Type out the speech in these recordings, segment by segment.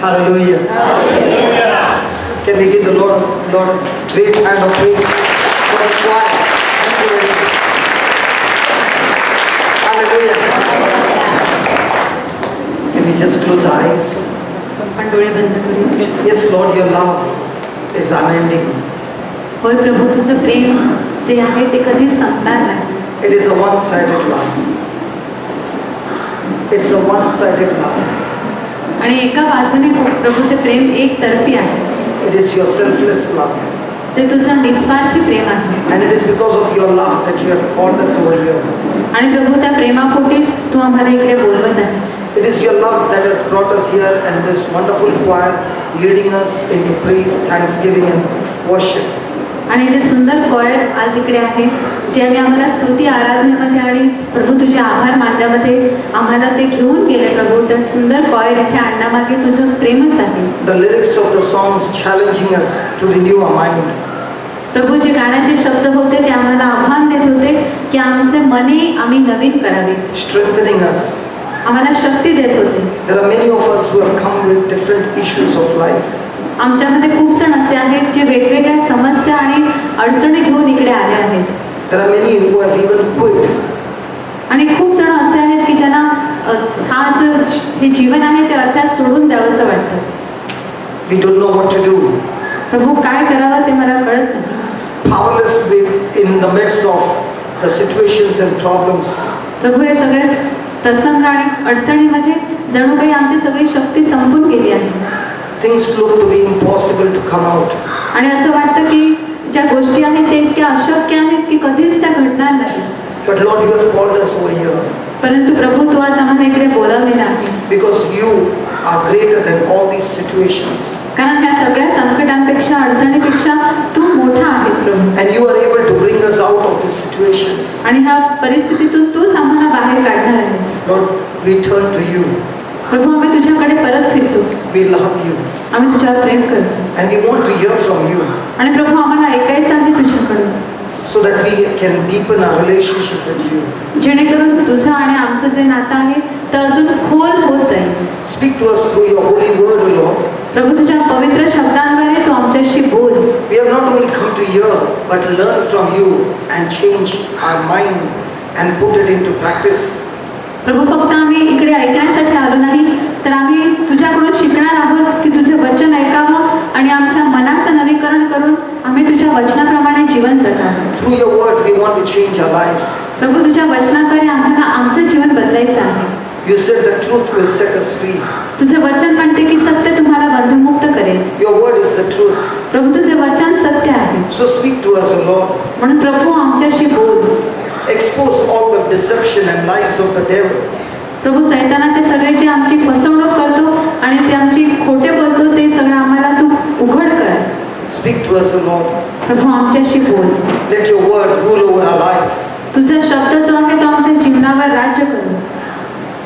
Hallelujah. Hallelujah. Can we give the Lord a great hand of praise for the choir? Thank you very much. Hallelujah. Can we just close our eyes? आपण डोळे बंद करूया. Yes, Lord, your love is unending. होय प्रभू, तुझं प्रेम जे आहे ते कधीच संपणार नाही. It is a one-sided love. It's a one-sided love. आणि एका बाजूने प्रभू ते प्रेम एकतर्फी आहे. It is your selfless love. ते तुझं निस्वार्थी प्रेम आहे. And it is because of your love that you have called us over here. आणि प्रभू त्या प्रेमापोटीच तू आम्हाला इकडे बोलवत आहेस. It is your love that has brought us here and this wonderful choir leading us into praise, thanksgiving and worship. आणि जे सुंदर coir आज इकडे आहे, जे आम्हाला स्तुती आराधनेमध्ये आणि प्रभू तुझे आभार मानण्यामध्ये आम्हाला ते घेऊन गेले. प्रभू त्या सुंदर कॉयर इथे आणण्यामागे तुझं प्रेमच आहे. The lyrics of the songs challenging us to renew our mind. प्रभू, जे गाण्याचे शब्द होते ते आम्हाला आव्हान देत होते की आमचे मने आम्ही नवीन करावे, Strengthening us. आम्हाला शक्ती देत होते. There are many of us who have come with different issues of life. आमच्यामध्ये खूप जण असे आहेत जे वेगवेगळ्या समस्या आणि अडचणी घेऊन इकडे आले आहेत. There are many who have even quit. आणि खूप जण असे आहेत की ज्यांना हा जो हे जीवन आहे ते अर्थात सोडून द्यावंसं वाटतं. We don't know what to do. प्रभू, काय करावं ते मला कळत नाही. Powerless in the midst of the situations and problems. प्रभू, हे सगळे प्रसंग आणि अडचणीमध्ये जणू काही आमची सगळी शक्ती संपून गेली आहे. Things look to be impossible to come out. आणि असं वाटतं की ज्या गोष्टी आहेत ते इतक्या अशक्य आहेत की कधीच त्या घडणार नाही. But Lord, you have called us over here परंतु प्रभू, तू आज आम्हाला इकडे बोलावलेलं आहे. because you are greater than all these situations. कारण ह्या सगळ्या संकटांपेक्षा, अडचणीपेक्षा तू मोठा आहेस प्रभू. And you are able to bring us out of these situations. आणि ह्या परिस्थितीतून तूच आम्हाला बाहेर काढणार आहेस. Lord, we turn to you. प्रभू, आम्ही तुझ्याकडे परत फिरतो. We love you. आम्ही तुझ्यावर प्रेम करतो. And we want to hear from you आणि प्रभू, आम्हाला ऐकायचं आहे तुझ्याकडून, so that we can deepen our relationship with you. जेणेकरून तुझं आणि आमचं जे नातं आहे ते अजून खोल होत जाईल. Speak to us through your holy word, O Lord. प्रभू, तुझ्या पवित्र शब्दांद्वारे तू आमच्याशी बोल. We have not only come to hear, but learn from you and change our mind and put it into practice. प्रभू, फक्त आम्ही इकडे ऐकण्यासाठी आलो नाही, तर आम्ही तुझ्याकडून शिकणार आहोत की तुझे वचन ऐकावं आणि आमच्या मनाचं नवीकरण करून आम्ही तुझ्या वचनाप्रमाणे जीवन जगावं. Through your word, we want to change our lives. प्रभू, तुझ्या वचनाद्वारे आम्हाला आमचं जीवन बदलायचं आहे. You said the truth will set us free. तुझे वचन म्हणते की सत्य तुम्हाला बंधमुक्त करेल. Your word is the truth. प्रभू, तुझे वचन सत्य आहे. So speak to us, O Lord. म्हणून प्रभू, आमच्याशी बोल. Expose all the deception and lies of the devil. प्रभू, सैतानाचे सगळे जे आमची फसवणूक करतो आणि ते आमची खोटे बोलतो ते सगळं आम्हाला तू उघड कर. Speak to us, O Lord. प्रभू, आमच्याशी बोल. Let your word rule over our life. तुझा शब्द जो आहे तो आमच्या जीवनावर राज्य करू.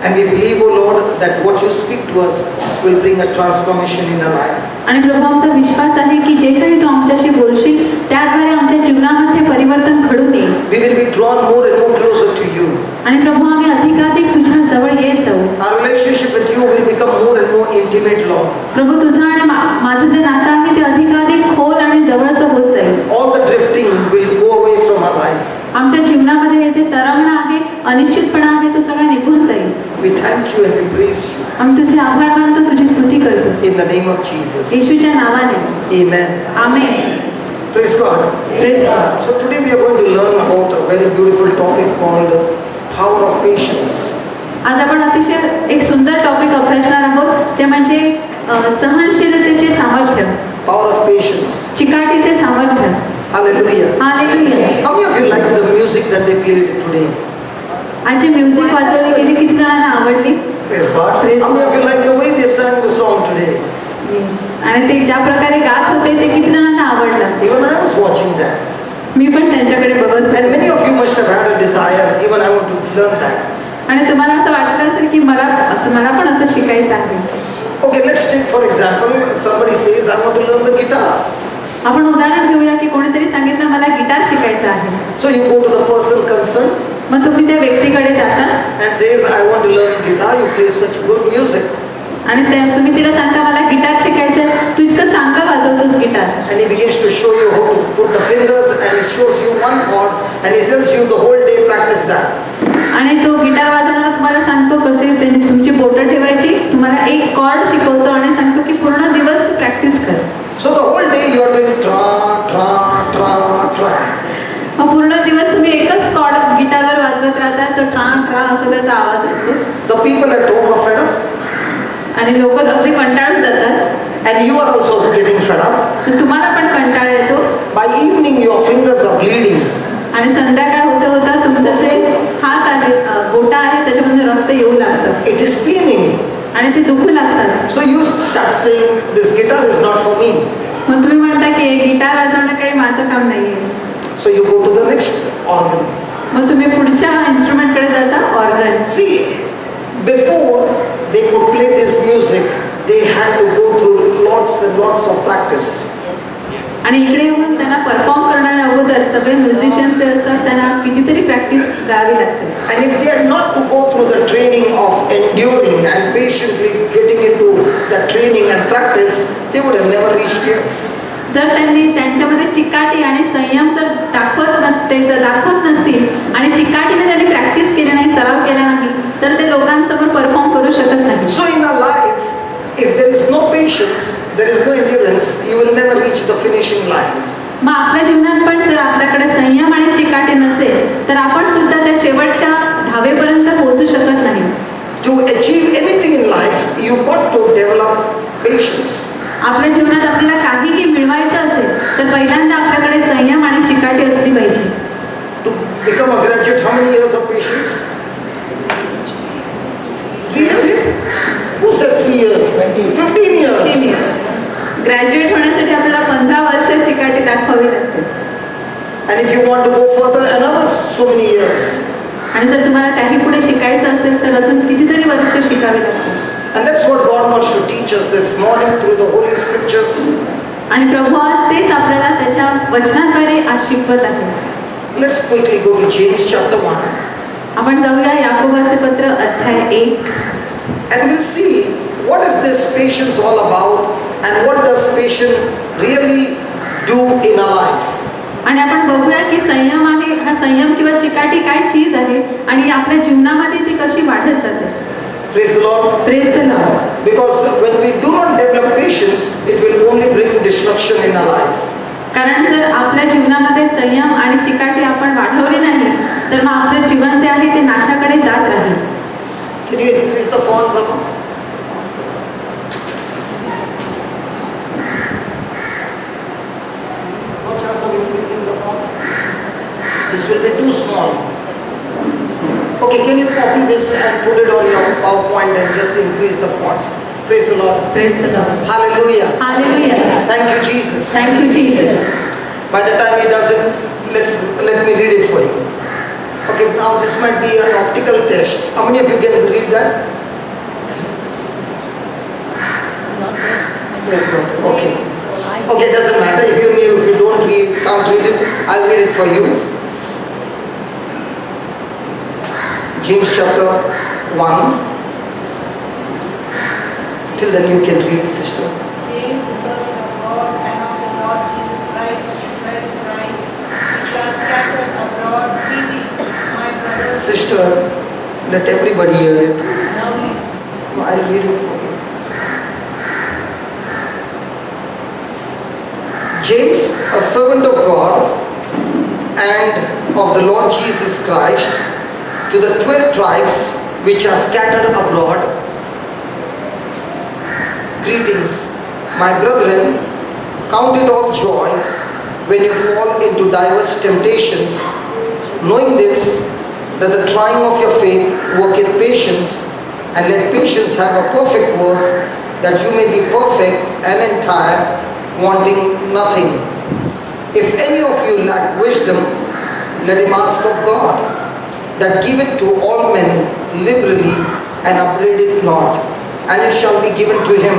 And we believe, O Lord, that what you speak to us will bring a transformation in our life. आणि प्रभू, आमचा विश्वास आहे की जे काही तू आमच्याशी बोलशील त्याद्वारे आमच्या जीवनामध्ये परिवर्तन घडून येईल. We will be drawn more and more closer to you. आणि प्रभू, आम्ही अधिकाधिक तुझ्या जवळ येत जाऊ. Our relationship with you will become more and more intimate, Lord. प्रभू, तुझं आणि माझं जे नातं आहे ते अधिकाधिक खोल आणि जवळचं होत जाईल. All the drifting will go away from our life. आमच्या जीवनामध्ये हे जे तरंगणं आहे, अनिश्चितपणा आहे, तो सगळा निघून जाईल. We thank you and we praise you. आम्ही तुझे आभार मानतो, तुझी स्तुती करतो. In the name of Jesus. येशूच्या नावाने. Amen. Amen. Praise God. Praise God. So today we are going to learn about a very beautiful topic called power of patience. आज आपण अतिशय एक सुंदर टॉपिक अभ्यासणार आहोत, ते म्हणजे सहनशीलतेचे सामर्थ्य. Power of patience. चिकाटीचे सामर्थ्य. Hallelujah. Hallelujah. How many of you like the music that they played today? आज जे म्युझिक वाजवली गेली किती जणांना आवडली? Praise God. Praise How many of you like the way they sang the song today? Yes. आणि ते ज्या प्रकारे गात होते ते किती जणांना आवडलं? Even I was watching that. मी पण त्यांच्याकडे बघत होते. And many of you must have had a desire, even I want to learn that. आणि तुम्हाला असं वाटलं असेल की मला पण असं शिकायचं आहे. Okay, let's take for example, somebody says, I want to learn the guitar. आपण उदाहरण घेऊया की कोणीतरी सांगितलं मला गिटार शिकायचं आहे. So you go to the person concerned मग तुम्ही त्या व्यक्तीकडे जाता and says, I want to learn guitar, you play such good music. आणि तुम्ही तिला सांगता मला and he begins to show you how to put the fingers, and he shows you one chord, and he tells you the whole day practice that. आणि तो guitar वाजवणारा तुम्हाला सांगतो कसे तुमची बोटं ठेवायची, तुम्हाला एक कॉर्ड शिकवतो आणि सांगतो की पूर्ण दिवस तू प्रॅक्टिस कर. So the whole day you are doing tra, tra, tra, tra. मग पूर्ण दिवस तुम्ही एकच कॉर्ड गिटारवर वाजवत राहता, तो ट्रा ट्रा असा त्याचा आवाज असतो. The people at home are fed up. आणि लोक अगदी कंटाळून जातात. And you are also getting fed up. तर तुम्हाला पण कंटाळा येतो. By evening your fingers are bleeding. आणि संध्याकाळ होता होता तुमचं जे हात आहे, बोटा आहे, त्याच्यामध्ये रक्त येऊ लागतं. It is paining. आणि ते दुखू लागतात. So you start saying, this guitar is not for me. मग तुम्ही म्हणता की गिटार वाजवणं काही माझं काम नाहीये. So you go to the next organ. मग तुम्ही पुढच्या इन्स्ट्रुमेंटकडे जाता, organ. See, before they could play this music, they had to go through lots and lots of practice. आणि इकडे येऊन त्यांना परफॉर्म करण्याच्या अगोदर सगळे म्युझिशियन्स जे असतात त्यांना कितीतरी प्रॅक्टिस करावी लागते. And if they had not to go through the training of enduring and patiently getting into the training and practice, they would have never reached here. जर त्यांनी त्यांच्यामध्ये चिकाटी आणि संयम जर दाखवत नसतील आणि चिकाटीने त्यांनी प्रॅक्टिस केली नाही, सराव केला नाही, तर ते लोकांसमोर परफॉर्म करू शकत नाही. So in our life, if there is no patience, there is no endurance, you will never reach the finishing line. मग आपल्या जीवनात पण जर आपल्याकडे संयम आणि चिकाटी नसेल तर आपण सुद्धा त्या शेवटच्या धावेपर्यंत पोहोचू शकत नाही. To achieve anything in life, you got to develop patience. आपल्या जीवनात आपल्याला काहीही मिळवायचं असेल तर पहिल्यांदा आपल्याकडे संयम आणि चिकाटी असली पाहिजे. To become a graduate, how many years of patience? 3 years? Who said 3 years? 15 years. Graduate होण्यासाठी आपल्याला 15 वर्ष चिकाटी दाखवावी लागते. And if you want to go further, another so many years. आणि जर तुम्हाला काही पुढे शिकायचं असेल तर अजून कितीतरी वर्ष शिकावे लागते. And that's what God wants to teach us this morning through the Holy Scriptures. आणि प्रभू आज तेच आपल्याला त्याच्या वचनाद्वारे आज शिकवत आहे. Let's quickly go to James chapter 1. आपण जाऊया याकोबाचे पत्र अध्याय 1. And we'll see what is this patience all about and what does patience really do in our life. आणि आपण बघूया की संयम आहे, हा संयम किंवा चिकाटी काय चीज आहे आणि आपल्या जीवनामध्ये ती कशी वाढत जाते. Praise the Lord. Praise the Lord. Because when we do not develop patience, it will only bring destruction in our life. कारण जर आपल्या जीवनामध्ये संयम आणि चिकाटी आपण वाढवली नाही तर मग आपलं जीवन जे आहे ते नाशाकडे जात राहील. Can you increase the font, brother? No chance of increasing the font. This will be too small. Okay, can you copy this and put it on your PowerPoint and just increase the fonts? Praise the Lord. Praise the Lord. Hallelujah. Hallelujah. Thank you, Jesus. Thank you, Jesus. By the time he does it, let me read it for you. Okay, now this might be an optical test. How many of you can read that? Yes, no. Okay. Okay, doesn't matter. If you don't read, can't read it, I'll read it for you. James chapter 1. Till then you can read, sister. James, the servant of God and of the Lord Jesus Christ, to 12 tribes which are scattered abroad, greetings, my brothers. Sister, let everybody hear it. Now read. I'll read it for you. James, a servant of God and of the Lord Jesus Christ, to the 12 tribes which are scattered abroad, greetings, my brethren. Count it all joy when you fall into diverse temptations, knowing this, that the trying of your faith worketh patience, and let patience have a perfect work, that you may be perfect and entire, wanting nothing. If any of you lack wisdom, let him ask of God, that giveth to all men liberally, and upbraideth not, and it shall be given to him.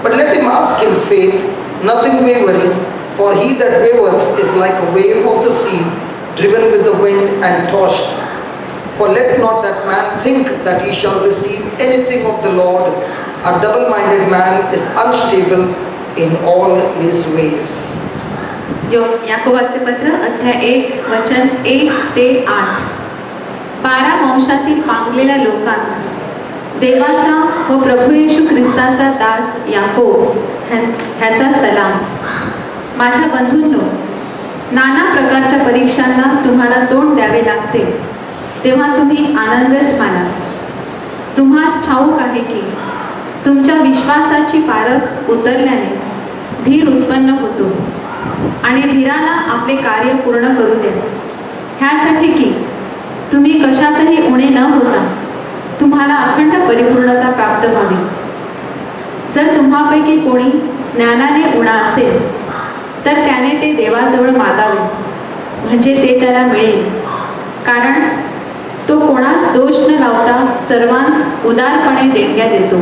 But let him ask in faith, nothing wavering, for he that wavereth is like a wave of the sea, driven with the wind and tossed. For let not that man think that he shall receive anything of the Lord. A double-minded man is unstable in all his ways. याकोबाचे पत्र अध्याय 1 वचन 1 ते 8. 12 वंशातील पांगलेल्या लोकांस देवाचा व प्रभू येशू ख्रिस्ताचा दास याकोब ह्याचा सलाम. माझ्या बंधूंनो, नाना प्रकारच्या परीक्षांना तुम्हाला तोंड द्यावे लागते, तेव्हा तुम्ही आनंदच माना. तुम्हास ठाऊक आहे की तुमच्या विश्वासाची पारख उतरल्याने धीर उत्पन्न होतो आणि धीराला आपले कार्य पूर्ण करू दे, ह्यासाठी की तुम्ही कशातही उणे न होता तुम्हाला अखंड परिपूर्णता प्राप्त व्हावी. जर तुम्हापैकी कोणी ज्ञानाने उणा असेल तर त्याने ते देवाजवळ मागावे, म्हणजे ते त्याला मिळेल. कारण तो कोणास दोष न लावता सर्वांस उदारपणे देणग्या देतो.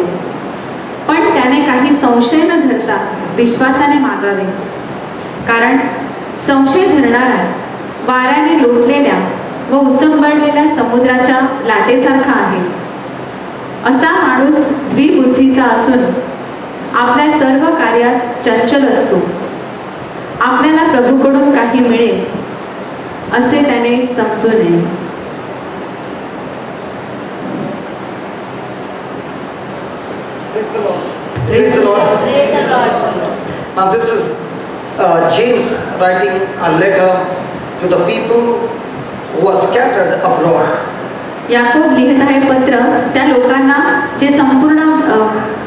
पण त्याने काही संशय न धरता विश्वासाने मागावे. कारण संशय धरणारा वाऱ्याने लोटलेल्या व उचंबळलेल्या समुद्राच्या लाटेसारखा आहे. असा माणूस द्विबुद्धीचा असून आपल्या सर्व कार्यात चंचल असतो. आपल्याला प्रभूकडून काही मिळेल असे त्याने समजू नये. Praise the Lord. Praise the Lord. Praise the Lord. Now this is James writing a letter to the people who are scattered abroad. Yakob लिहित आहे पत्र त्या लोकांना जे संपूर्ण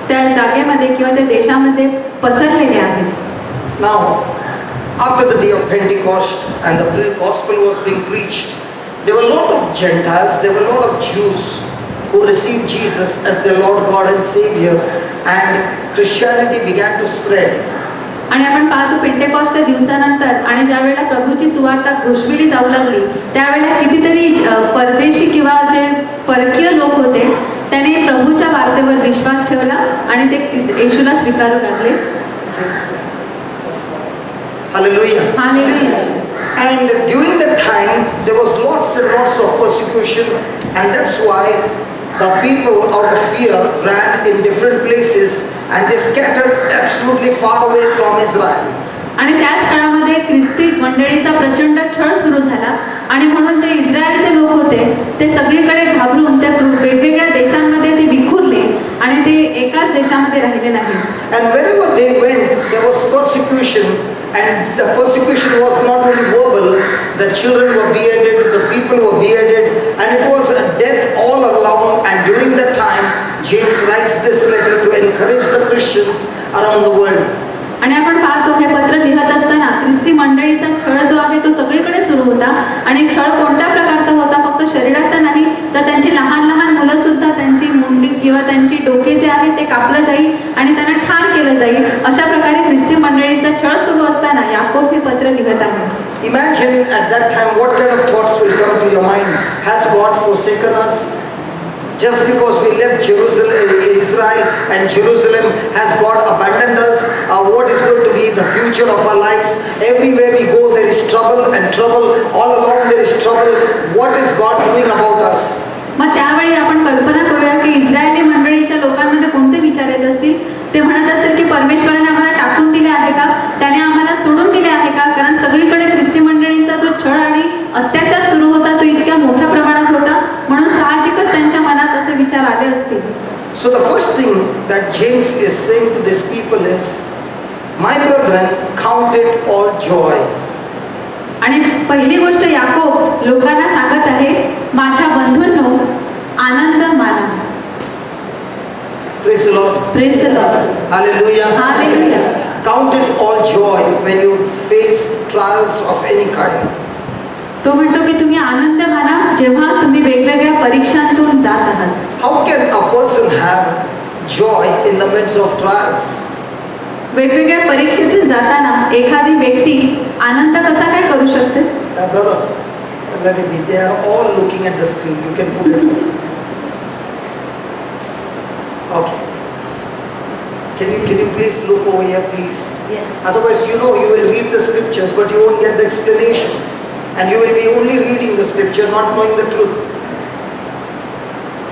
त्या जागेमध्ये किंवा त्या देशामध्ये पसरलेले आहेत. Now, after the day of Pentecost and the gospel was being preached, there were a lot of Gentiles, there were a lot of Jews who received Jesus as their Lord God and Savior, and Christianity began to spread. आणि आपण पाहतो पेंटेकॉस्टच्या दिवसानंतर आणि ज्या वेळेला प्रभूची सुवार्ता घोषविली जाऊ लागली त्यावेळेला कितीतरी परदेशी किंवा जे परकीय लोक होते त्याने प्रभूच्या वार्तेवर विश्वास ठेवला आणि ते येशूला स्वीकारू लागले. Hallelujah. Hallelujah. And during that time, there was lots and lots of persecution, and that's why the people out of fear ran in different places and they scattered absolutely far away from Israel. आणि त्याच काळामध्ये ख्रिस्ती मंडळीचा प्रचंड छळ सुरू झाला आणि म्हणून जे इस्रायलचे लोक होते ते सगळीकडे घाबरून त्या वेगवेगळ्या देशांमध्ये ते विखुरले आणि ते एकाच देशामध्ये राहिले नाही. And wherever they went, there was persecution, and the persecution was not only verbal, the children were beheaded, the people were beheaded, and it was death all around. And during that time, James writes this letter to encourage the Christians around the world. आणि आपण पाहतो हे पत्र लिहत असताना ख्रिस्ती मंडळीचा छळ जो आहे तो सगळीकडे सुरू होता आणि छळ कोणत्या प्रकारचा होता, फक्त शरीराचा नाही तर त्यांची लहान लहान मुलं सुद्धा त्यांची मुंडी किंवा त्यांची डोके जे आहे ते कापलं जाईल आणि त्यांना ठार केलं जाईल. अशा प्रकारे ख्रिस्ती मंडळीचा छळ सुरू असताना याकोब हे पत्र लिहत आहे. Imagine at that time what kind of thoughts will come to your mind. Has God forsaken us? Just because we left Jerusalem, Israel and Jerusalem, has God abandoned us? What is going to be the future of our lives? Everywhere we go there is trouble and trouble. All along there is trouble. What is God doing about us? मग त्यावेळी आपण कल्पना करूया की Israeli मंडळीच्या लोकांमध्ये कोणते विचार येत असतील. ते म्हणत असतील की परमेश्वराने आम्हाला टाकून दिले आहे का, त्याने आम्हाला सोडून दिले आहे का. कारण सगळीकडे ख्रिस्ती मंडळींचा जो छळ आणि अत्याचार सुरू होता तो इतक्या मोठ्या प्रमाणात होता, म्हणून साहजिकच त्यांच्या मनात असे विचार आले असतील. So the first thing that James is saying to these people is, my brethren, count it all joy. आणि पहिली गोष्ट याकोब लोकांना सांगत आहे, माझ्या बंधूंनो आनंद माना. Praise the Lord. Praise the Lord. Hallelujah. Hallelujah. Count it all joy when you face trials of any kind. तो म्हणतो की तुम्ही आनंद माना जेव्हा तुम्ही वेगवेगळ्या परीक्षांतून जात आहात. How can a person have joy in the midst of trials? वेगवेगळ्या परीक्षेतून जाताना एखादी व्यक्ती आनंद कसा काय करू शकते. Brother, let it be. They are all looking at the screen. You can put it off. Okay. Can you please look over here, please? Yes. Otherwise, you will read the scriptures, but you won't get the explanation. And you will be only reading the scripture, not knowing the truth.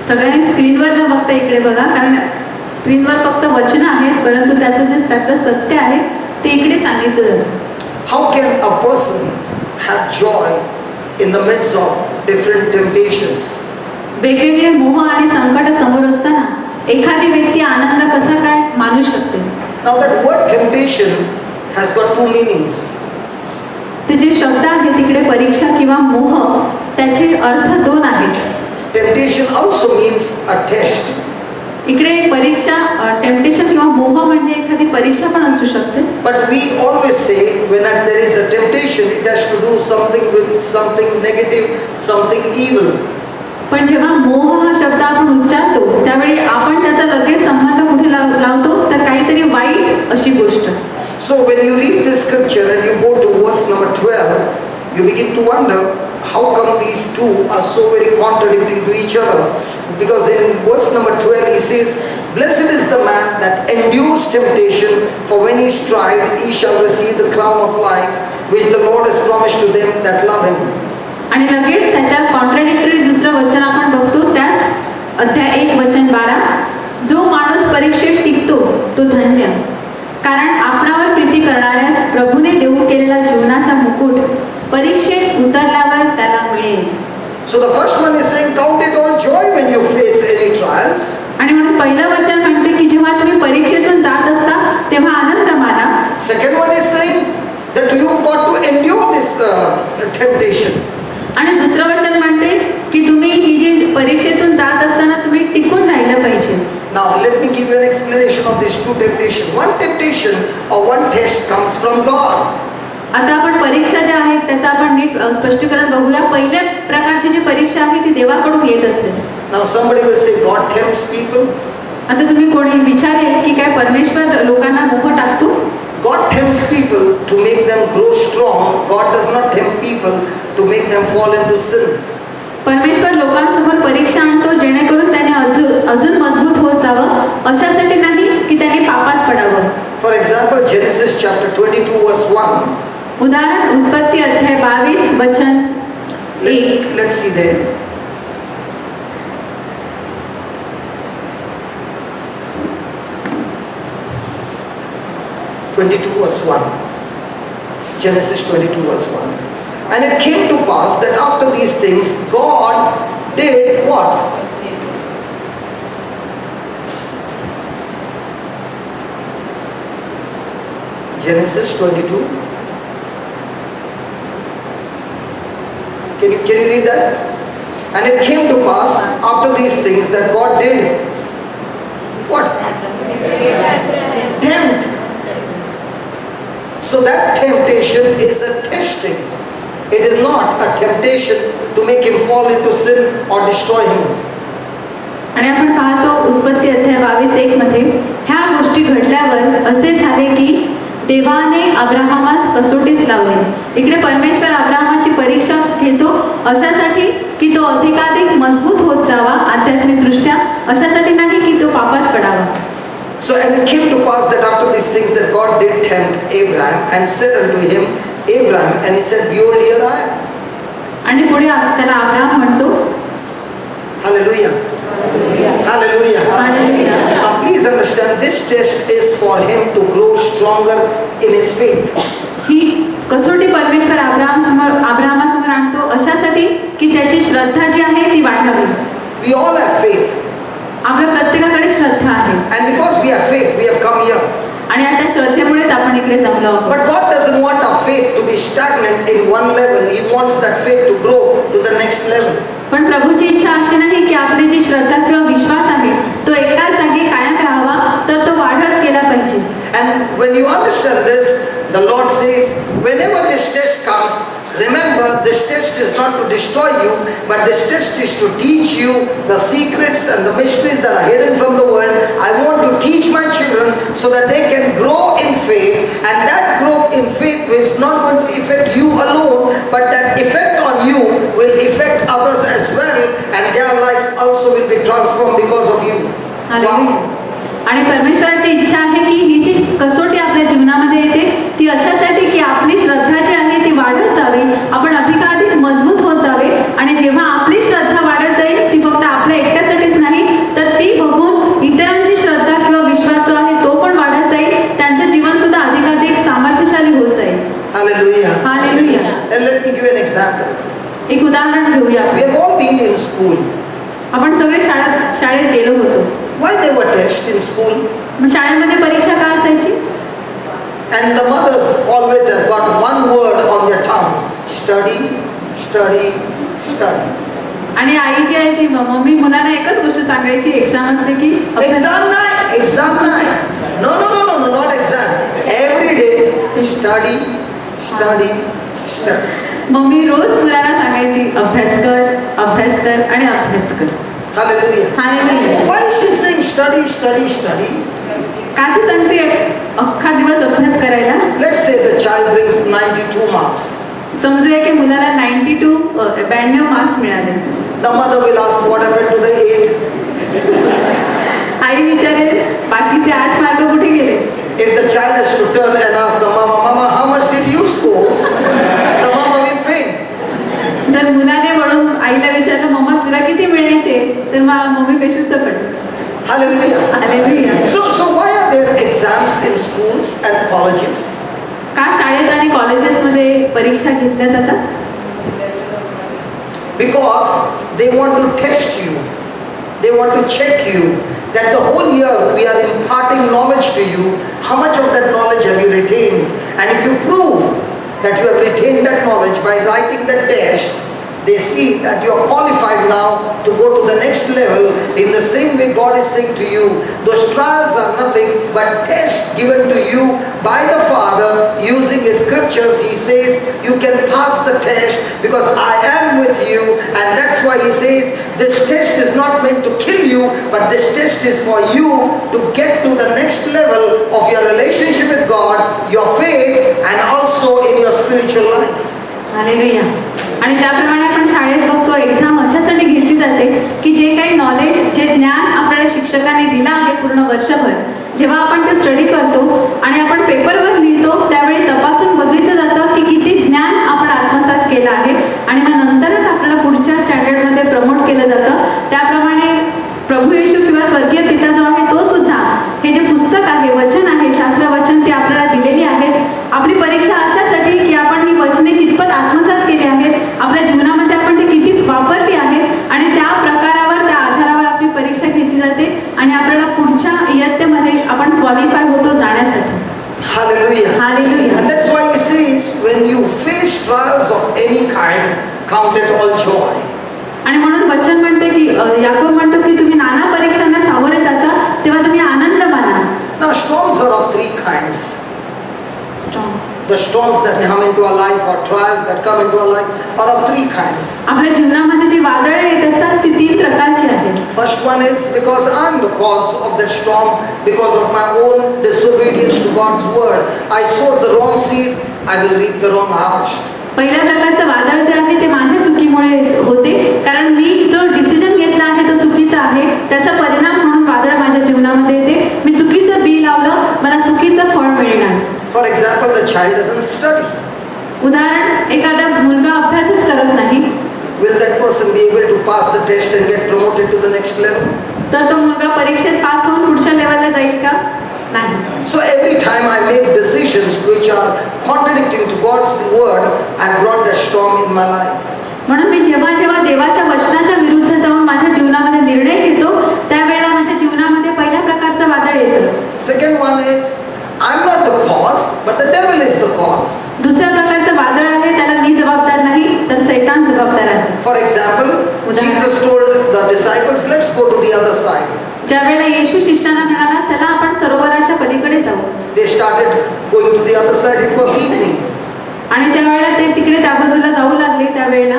सगळ्यांनी स्क्रीनवर न बघता इकडे बघा, कारण स्क्रीनवर फक्त वचन आहेत, परंतु त्याचं जे त्यातलं सत्य आहे ते इकडे सांगितलं जातं. How can a person have joy in the midst of different temptations? वेगवेगळे मोह आणि संकट समोर असताना एखादी व्यक्ती आनंद कसा काय मानू शकते? Now that word temptation has got two meanings. ते जे शब्द आहे तिकडे परीक्षा किंवा मोह, त्याचे अर्थ दोन आहेत. Temptation also means a test. इकडे परीक्षा, टेम्पटेशन किंवा मोह म्हणजे एखादी परीक्षा पण असू शकते. But we always say when there is a temptation, it has to do something with something negative, something evil. पण जेव्हा मोह हा शब्द आपण उच्चारतो त्यावेळी आपण त्याचा लगेच संबंध कुठे लावतो, तर काहीतरी वाईट अशी गोष्ट. So when you read this scripture and you go to verse number 12, you begin to wonder how come these two are so very contradicting to each other. Because in verse number 12 he says, "Blessed is the man that endures temptation, for when he is tried, he shall receive the crown of life, which the Lord has promised to them that love him." आणि लगेच त्याच्या contradictory दुसरं वचन आपण बघतो, त्याच अध्याय 1 वचन 12, जो माणूस परीक्षेत टिकतो तो धन्य, कारण आपणावर प्रीती करणाऱ्यास प्रभूने देऊ केलेला जीवनाचा मुकुट परीक्षेत उतरल्यावर त्याला मिळेल. So the first one is saying, count it all joy when you face any trials. आणि म्हणून पहिलं वचन म्हणते की जेव्हा तुम्ही परीक्षेतून जात असता तेव्हा आनंद माना. Second one is saying that you've got to endure this temptation. आणि दुसरं वचन म्हणते की तुम्ही ही जी परीक्षेतून जात असताना तुम्ही टिकून राहिलं पाहिजे. Now let me give you an explanation of these two temptations. One temptation or one test comes from God. आता आपण परीक्षा ज्या आहेत त्याचं आपण नीट स्पष्टीकरण बघूया. पहिल्या प्रकारची जी परीक्षा आहे ती देवाकडून येत असते. Now somebody will say God tempts people. आता तुम्ही कोणी विचारेल की काय परमेश्वर लोकांना मोह टाकतो? God tempts people to make them grow strong. God does not tempt people to make them fall into sin. परमेश्वर लोकांसमोर परीक्षा आणतो जेणेकरून त्याने अजून मजबूत होत जावं, अशासाठी नाही की त्याने पापात पडावं. For example, Genesis chapter 22 verse 1. उदाहरण उत्पत्ती अध्याय 22 वचन 1. Let's see there. Genesis 22 verse 1. And it came to pass that after these things God did what? Genesis 22. Can you read that? And it came to pass after these things that God did what? Tempt. So that temptation is a testing. It is not a temptation to make him fall into sin or destroy him. आणि आपण पाहतो उत्पत्ती अध्याय 22:1 मध्ये ह्या गोष्टी घडल्यावर असे झाले की देवाने अब्राहामास कसोटीस लावले. इकडे परमेश्वर अब्राहामाची परीक्षा घेतो अशासाठी की तो अधिकाधिक मजबूत होत जावा आध्यात्मिक दृष्ट्या, अशासाठी नाही की तो पापात पडावा. So and it came to pass that after these things that God did tempt Abraham and said unto him, Abraham, and he said, behold, here I am. आणि पुढे त्याला अब्राहम म्हणतो. Hallelujah. Hallelujah. Hallelujah. Now please understand, this test is for him to grow stronger in his faith. ही कसोटी परमेश्वर अब्राहमासमोर आणतो अशासाठी की त्याची श्रद्धा जी आहे ती वाढावी. We all have faith. आपल्या प्रत्येकाकडे श्रद्धा आहे. And because we have faith, we have come here. आणि आता श्रद्धेमुळेच आपण इकडे जमलो आहोत. But God doesn't want our faith to be stagnant in one level. He wants that faith to grow to the next level. पण प्रभूची इच्छा अशी नाही की आपली जी श्रद्धा किंवा विश्वास आहे तो एकाच जागी कायम राहावा, तर तो वाढत गेला पाहिजे. And when you understand this, the Lord says, whenever this test comes, remember this test is not to destroy you, but this test is to teach you the secrets and the mysteries that are hidden from the world. I want to teach my children so that they can grow in faith, and that growth in faith is not going to affect you alone, but that effect on you will affect others as well, and their lives also will be transformed because of you. Hallelujah. आणि परमेश्वराची इच्छा आहे की ही जी कसोटी आपल्या जीवनामध्ये येते ती अशासाठी की आपली श्रद्धा जी आहे ती वाढत जावी, आपण अधिकाधिक मजबूत होत जावे. आणि जेव्हा आपली श्रद्धा वाढत जाईल ती फक्त आपल्या एकट्यासाठीच नाही, तर ती बघून इतरांची श्रद्धा किंवा Hallelujah. Hallelujah. And let me give you an example. एक उदाहरण घेऊया. We have all been in school. आपण सगळे शाळेत गेलो होतो. Why there were tests in school? मग शाळेमध्ये परीक्षा का असायची? And the mothers always have got one word on their tongue. Study, study, study. आणि आई जी आहे ती मम्मी मुलांना एकच गोष्ट सांगायची एक्झाम असते की Exam night. No, not exam. Every day, study, study, study. Mummy रोज मुलांना सांगायची अभ्यास कर, अभ्यास कर आणि अभ्यास कर. Hallelujah. Hallelujah. Why is she saying study, study, study? का ती सांगते अख्खा दिवस अभ्यास करायला? Let's say the child brings 92 marks. समजूया की मुलाला 92 मार्क्स मिळाले. The mother will ask what happened to the 8. आई विचारेल बाकीचे 8 मार्क कुठे गेले? If the child has to turn and ask the mama, how much did you score? The mama will faint. जर मुलाने वळून आईला विचारलं मम्मा तुला किती मिळायचे तर मम्मी बेशुद्ध पडते. Hallelujah. Hallelujah. So why are there exams in schools and colleges? का शाळेत आणि कॉलेजेसमध्ये परीक्षा घेतल्या जातात? Because they want to test you. They want to check you that the whole year we are imparting knowledge to you. How much of that knowledge have you retained? And if you prove that you have retained that knowledge by writing the test, they see that you are qualified now to go to the next level. In the same way God is saying to you, those trials are nothing but tests given to you by the Father using His scriptures. He says you can pass the test because I am with you, and that's why He says this test is not meant to kill you, but this test is for you to get to the next level of your relationship with God, your faith, and also in your spiritual life. Hallelujah. आणि ज्याप्रमाणे आपण शाळेत बघतो exam अशासाठी घेतली जाते की जे काही नॉलेज जे ज्ञान आपल्याला शिक्षकाने दिलं आहे पूर्ण वर्षभर जेव्हा आपण ते स्टडी करतो आणि आपण पेपरवर लिहितो त्यावेळी तपासून बघितलं जातं की किती ज्ञान आपण आत्मसात केलं आहे आणि मग नंतरच आपल्याला पुढच्या स्टँडर्डमध्ये प्रमोट केलं जातं. त्याप्रमाणे प्रभू येशू किंवा स्वर्गीय पिता जो आहे तो सुद्धा हे जे पुस्तक आहे वचन आहे शास्त्र वचन ते आपल्याला दिलेली आहेत. आपली परीक्षा अशासाठी की आपण ही वचने कितपत आत्मसात केली आहेत आपल्या जीवनामध्ये आपण ते किती वापरली आहेत आणि त्या प्रकारावर त्या आधारावर आपली परीक्षा घेतली जाते आणि आपल्याला पुढच्या इयत्तेमध्ये आपण क्वालिफाय होतो जाण्यासाठी. Hallelujah. Hallelujah. And that's why He says when you face trials of any kind, count it all joy. आणि म्हणून वचन म्हणते की याकोब म्हणतो की तुम्ही नाना परीक्षांना सामोरे जाता तेव्हा तुम्ही आनंद माना. Now storms are of 3 kinds. Storms. The storms that come into our life or trials that come into our life are of 3 kinds. आपल्या जीवनामध्ये जी वादळे येत असतात ती 3 प्रकारची आहेत. First one is because I'm the cause of that storm because of my own disobedience to God's word. I sowed the wrong seed, I will reap the wrong harvest. पहिल्या प्रकारचं वादळ जे आहे ते माझ्या चुकीमुळे होते कारण मी जो डिसिजन घेतला आहे तो चुकीचा आहे त्याचा परिणाम म्हणून वादळ माझ्या जीवनामध्ये येते. मी चुकीचं बी लावलं मला चुकीचं फळ मिळणार. For example, the child doesn't study. उदाहरण एखादा मुलगा अभ्यासच करत नाही. Will that person be able to pass the test and get promoted to the next level? तर तो मुलगा परीक्षेत पास होऊन पुढच्या लेवलला जाईल का? नाही. So every time I make decisions which are contradicting to God's word, I brought that storm in my life. म्हणून मी जेव्हा जेव्हा देवाच्या वचनाच्या विरुद्ध जाऊन माझ्या जीवनामध्ये निर्णय घेतो त्यावेळेला माझ्या जीवनामध्ये पहिल्या प्रकारचं वादळ येतं. Second one is I'm not the cause, but the devil is the cause. दुसऱ्या प्रकारचं वादळ आहे त्याला मी जबाबदार नाही तर सैतान जबाबदार आहे. For example, Jesus told the disciples, let's go to the other side. ज्या वेळेला येशू शिष्यांना म्हणाला चला आपण सरोवराच्या पलीकडे जाऊ. They started going to the other side. It was evening. आणि ज्या वेळेला ते तिकडे त्या बाजूला जाऊ लागले त्यावेळेला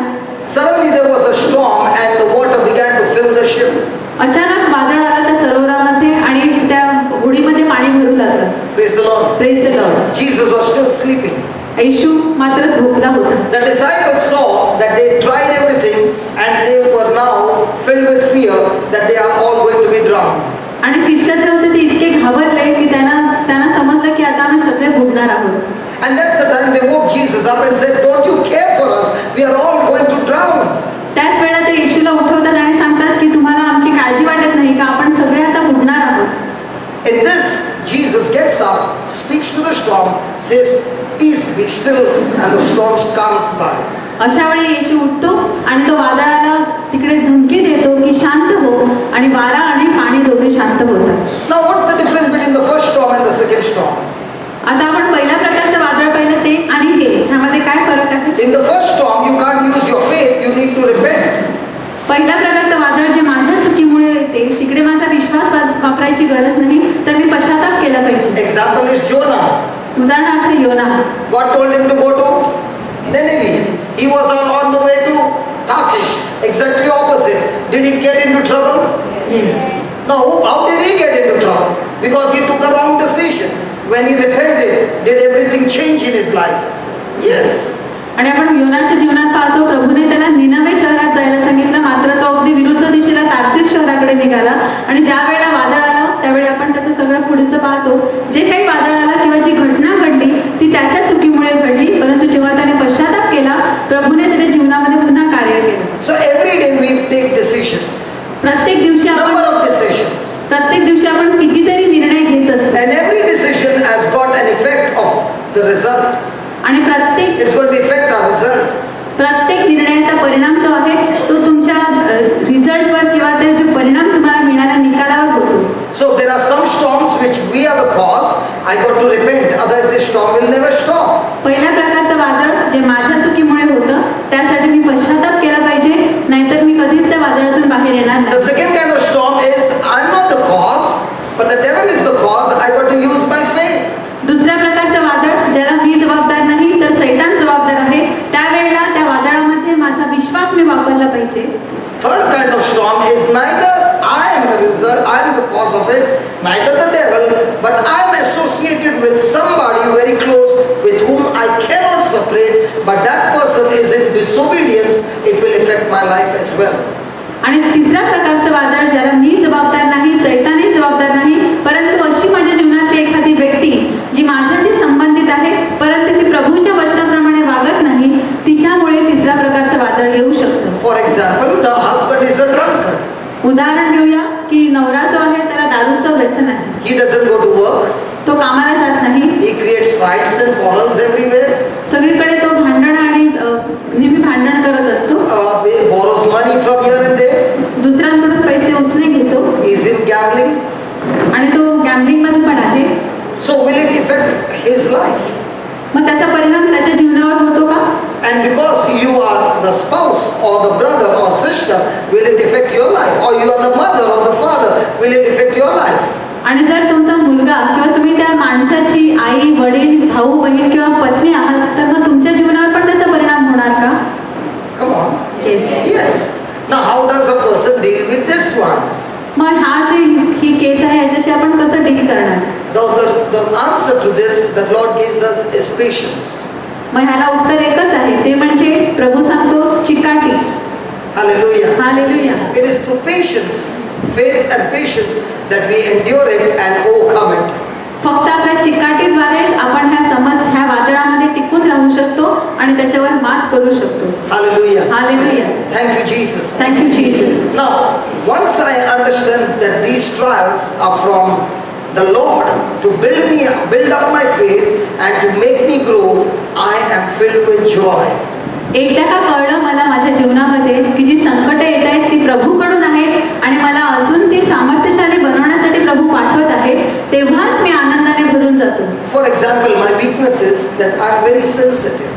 Suddenly there was a storm and the water began to fill the ship. अचानक वादळ आलं त्या सरोवरामध्ये आणि त्या होडीमध्ये पाणी भरू लागलं. Praise the Lord. Praise the Lord. Jesus was still sleeping. येशू मात्र झोपला होता. The disciples saw that they tried everything and they were now filled with fear that they are all going to be drowned. आणि शिष्य जे होते ते इतके घाबरले की त्यांना समजलं की आता आम्ही सगळे बुडणार आहोत. And that's the time they woke Jesus up and said, don't you care for us? We are all going to drown. त्याच वेळेला ते येशूला उठवतात आणि सांगतात की तुम्हाला आमची काळजी वाटत नाही का आपण सगळे आता बुडणार आहोत. In this, Jesus gets up, speaks to the storm says, peace be still, and the storm comes by. अशा वेळी येशू उठतो आणि तो वादळाला तिकडे धमकी देतो की शांत हो, आणि वारा आणि पाणी दोघे शांत होतात. Now what's the difference between the first storm and the second storm? आता आपण पहिल्या प्रकारचं वादळ पाहिलं ते आणि हे, ह्यामध्ये काय फरक आहे? In the first storm, you can't use your faith, you need to repent. पहिल्या प्रकारचं वादळ जे माझ्या चुकीमुळे येते, तिकडे माझा विश्वास वापरायची गरज नाही, तर मी पश्चाताप केला पाहिजे. Example is Jonah. उदाहरणार्थ योना. God told him to go to Nineveh. He was on the way to Tarshish. Exactly opposite. Did he get into trouble? Yes. No. How did he get into trouble? Because he took a wrong decision. When he repented, did everything change in his life? Yes. आणि आपण योनाच्या जीवनात पाहतो, प्रभूने त्याला निनवे शहरात जायला सांगितलं, मात्र तो अगदी विरुद्ध दिशेला तार्सिस शहराकडे निघाला. आणि ज्या वेळेला वादळ आलं त्यावेळी आपण त्याचं सगळं पुढचं पाहतो. जे काही वादळ आलं किंवा जी घटना घडली ती त्याच्या चुकीमुळे घडली, परंतु जेव्हा त्याने पश्चाताप केला, प्रभूने त्याच्या जीवनामध्ये पुन्हा कार्य केलं. So every day we take decisions. प्रत्येक दिवशी Number of decisions. प्रत्येक दिवशी आपण कितीतरी निर्णय घेत असतो, And every decision has got an effect of the result. आणि प्रत्येक It's going to affect our result. प्रत्येक निर्णयाचा परिणाम जो आहे तो तुमच्या रिझल्टवर किंवा ते जे परिणाम तुम्हाला मिळणाऱ्या निकालावर होतो. So there are some storms which we are the cause. I got to repent. Otherwise this storm will never stop. पहिल्या प्रकारचं वादळ जे माझ्या चुकीमुळे होतं, त्यासाठी मी पश्चाताप केला पाहिजे, नाहीतर मी कधीच त्या वादळातून बाहेर येणार The नाही. second kind of storm is I'm not the cause, but the devil is the cause. I got to use my faith. दुसऱ्या प्रकारचं वादळ ज्याला मी जबाबदार नाही तर सैतान जबाबदार आहे, त्यावेळेला त्या वादळामध्ये माझा विश्वास मी वापरला पाहिजे. Third kind of storm is neither I am the result, I am the cause of it, neither the devil, but I am associated with somebody very close with whom I cannot separate, but that person is in disobedience, it will affect my life as well. आणि तिसऱ्या प्रकारचं वादळ ज्याला मी जबाबदार नाही, सैतानही जबाबदार नाही, परंतु अशी माझ्या जीवनातली एखादी व्यक्ती जी माझ्याशी संबंधित आहे, परंतु ती प्रभूच्या वचनाप्रमाणे वागत नाही, तिच्यामुळे तिसऱ्या प्रकारचं वादळ येऊ शकतं. For example, the husband is a drunkard. उदाहरण घेऊया की नवरा जो आहे त्याला दारूचं व्यसन आहे, He doesn't go to work. तो कामाला जात नाही, He creates fights and quarrels everywhere. सगळीकडे तो भांडण आणि नेहमी भांडण करत असतो, Borrows money from here and there. दुसऱ्यांकडून पैसे उसने घेतो, Is in gambling. आणि तो गॅम्बलिंग मध्ये पण आहे. So will it affect his life? मग त्याचा परिणाम त्याच्या जीवनावर होतो का? And because you are the spouse or the brother or sister, will it affect your life? Or you are the mother or the father, will it affect your life? आणि जर तुमचा मुलगा किंवा तुम्ही त्या माणसाची आई, वडील, भाऊ, बहीण किंवा पत्नी आहात, तर मग तुमच्या जीवनावर पण त्याचा परिणाम होणार का? Come on. Yes. Yes. Now how does a person deal with this one? मग ही केस आहे, याच्याशी आपण कसं डील करणार? The answer to this that Lord gives us is patience. मग ह्याला उत्तर एकच आहे, ते म्हणजे प्रभू सांगतो चिकाटी. Hallelujah. Hallelujah. It is through patience, faith and patience that we endure it and overcome it. फक्त आपल्या चिकाटीद्वारेच आपण ह्या वादळामध्ये टिकून राहू शकतो आणि त्याच्यावर मात करू शकतो. Hallelujah. Hallelujah. Thank you, Jesus. Thank you Jesus. Now, once I understand that these trials are from the Lord to build up my faith and to make me grow, I am filled with joy. एकदा का कळलं मला माझ्या जीवनामध्ये की जी संकटे येत आहेत ती प्रभूकडून आहेत आणि मला अजून ती सामर्थ्यशाली बनवण्यासाठी प्रभू पाठवत आहे, तेव्हाच मी आनंदाने भरून जातो. For example, my weakness is that I am very sensitive.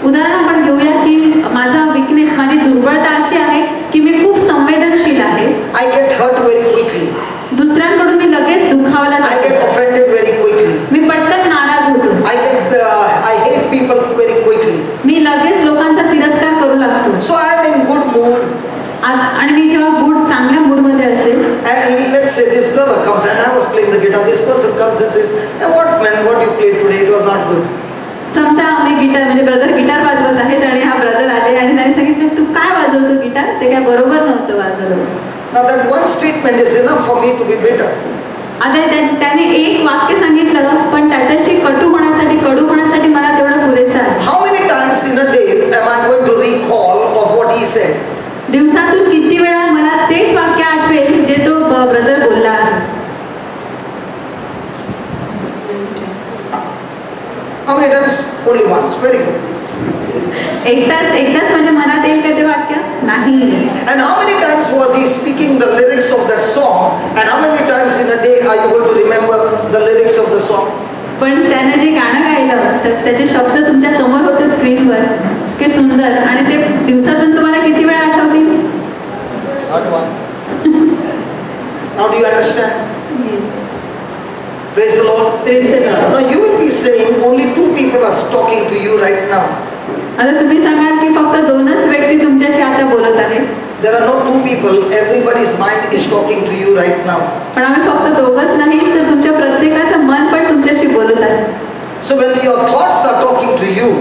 उदाहरण आपण घेऊया की माझा विकनेस, माझी दुर्बळता अशी आहे की मी खूप संवेदनशील आहे. I get hurt very quickly. दुसऱ्यांकडून मी लगेच दुखावला I जातो. get offended very quickly. मी पटकन नाराज होतो. I hate people very quickly. मी लगेच लोकांचा तिरस्कार करू लागतो. So I am in good mood. आणि मी जेव्हा चांगल्या मूडमध्ये असेल, And let's say this brother comes and I was playing the guitar. This person comes and says, "Hey, what you played today? It was not good." समजा मी guitar म्हणजे brother guitar वाजवत आहेत आणि हा ब्रदर आले आणि त्याने सांगितलं तू काय वाजवतो गिटार, ते काय बरोबर नव्हतं वाजवलं. Now that one statement is enough for me to be bitter. आता त्याने एक वाक्य सांगितलं, पण त्याच्याशी कटू होण्यासाठी मला तेवढं पुरेसं आहे. How many times in a day am I going to recall of what he said? दिवसातून किती वेळा मला तेच वाक्य आठवेल जे तो ब्रदर बोलला आहे. How many times? Only once. Very good. एकदाच माझ्या मनात येईल का ते वाक्य? नाही. And how many times was he speaking the lyrics of that song? And how many times in a day are you going to remember the lyrics of the song? पण त्याने जे गाणं गायलं तर त्याचे शब्द तुमच्या समोर होते स्क्रीनवर, की सुंदर, आणि ते दिवसातून तुम्हाला किती वेळा आठवतील? Not once. Now do you understand? Yes. Praise the Lord. Praise the Lord. Now you will be saying only two people are talking to you right now. आता तुम्ही सांगाल की फक्त दोनच व्यक्ती तुमच्याशी आता बोलत आहेत. There are not two people. Everybody's mind is talking to you right now. पण आम्ही फक्त दोघंच नाही तर तुमच्या प्रत्येकाचं मन पण तुमच्याशी बोलत आहे. So when your thoughts are talking to you,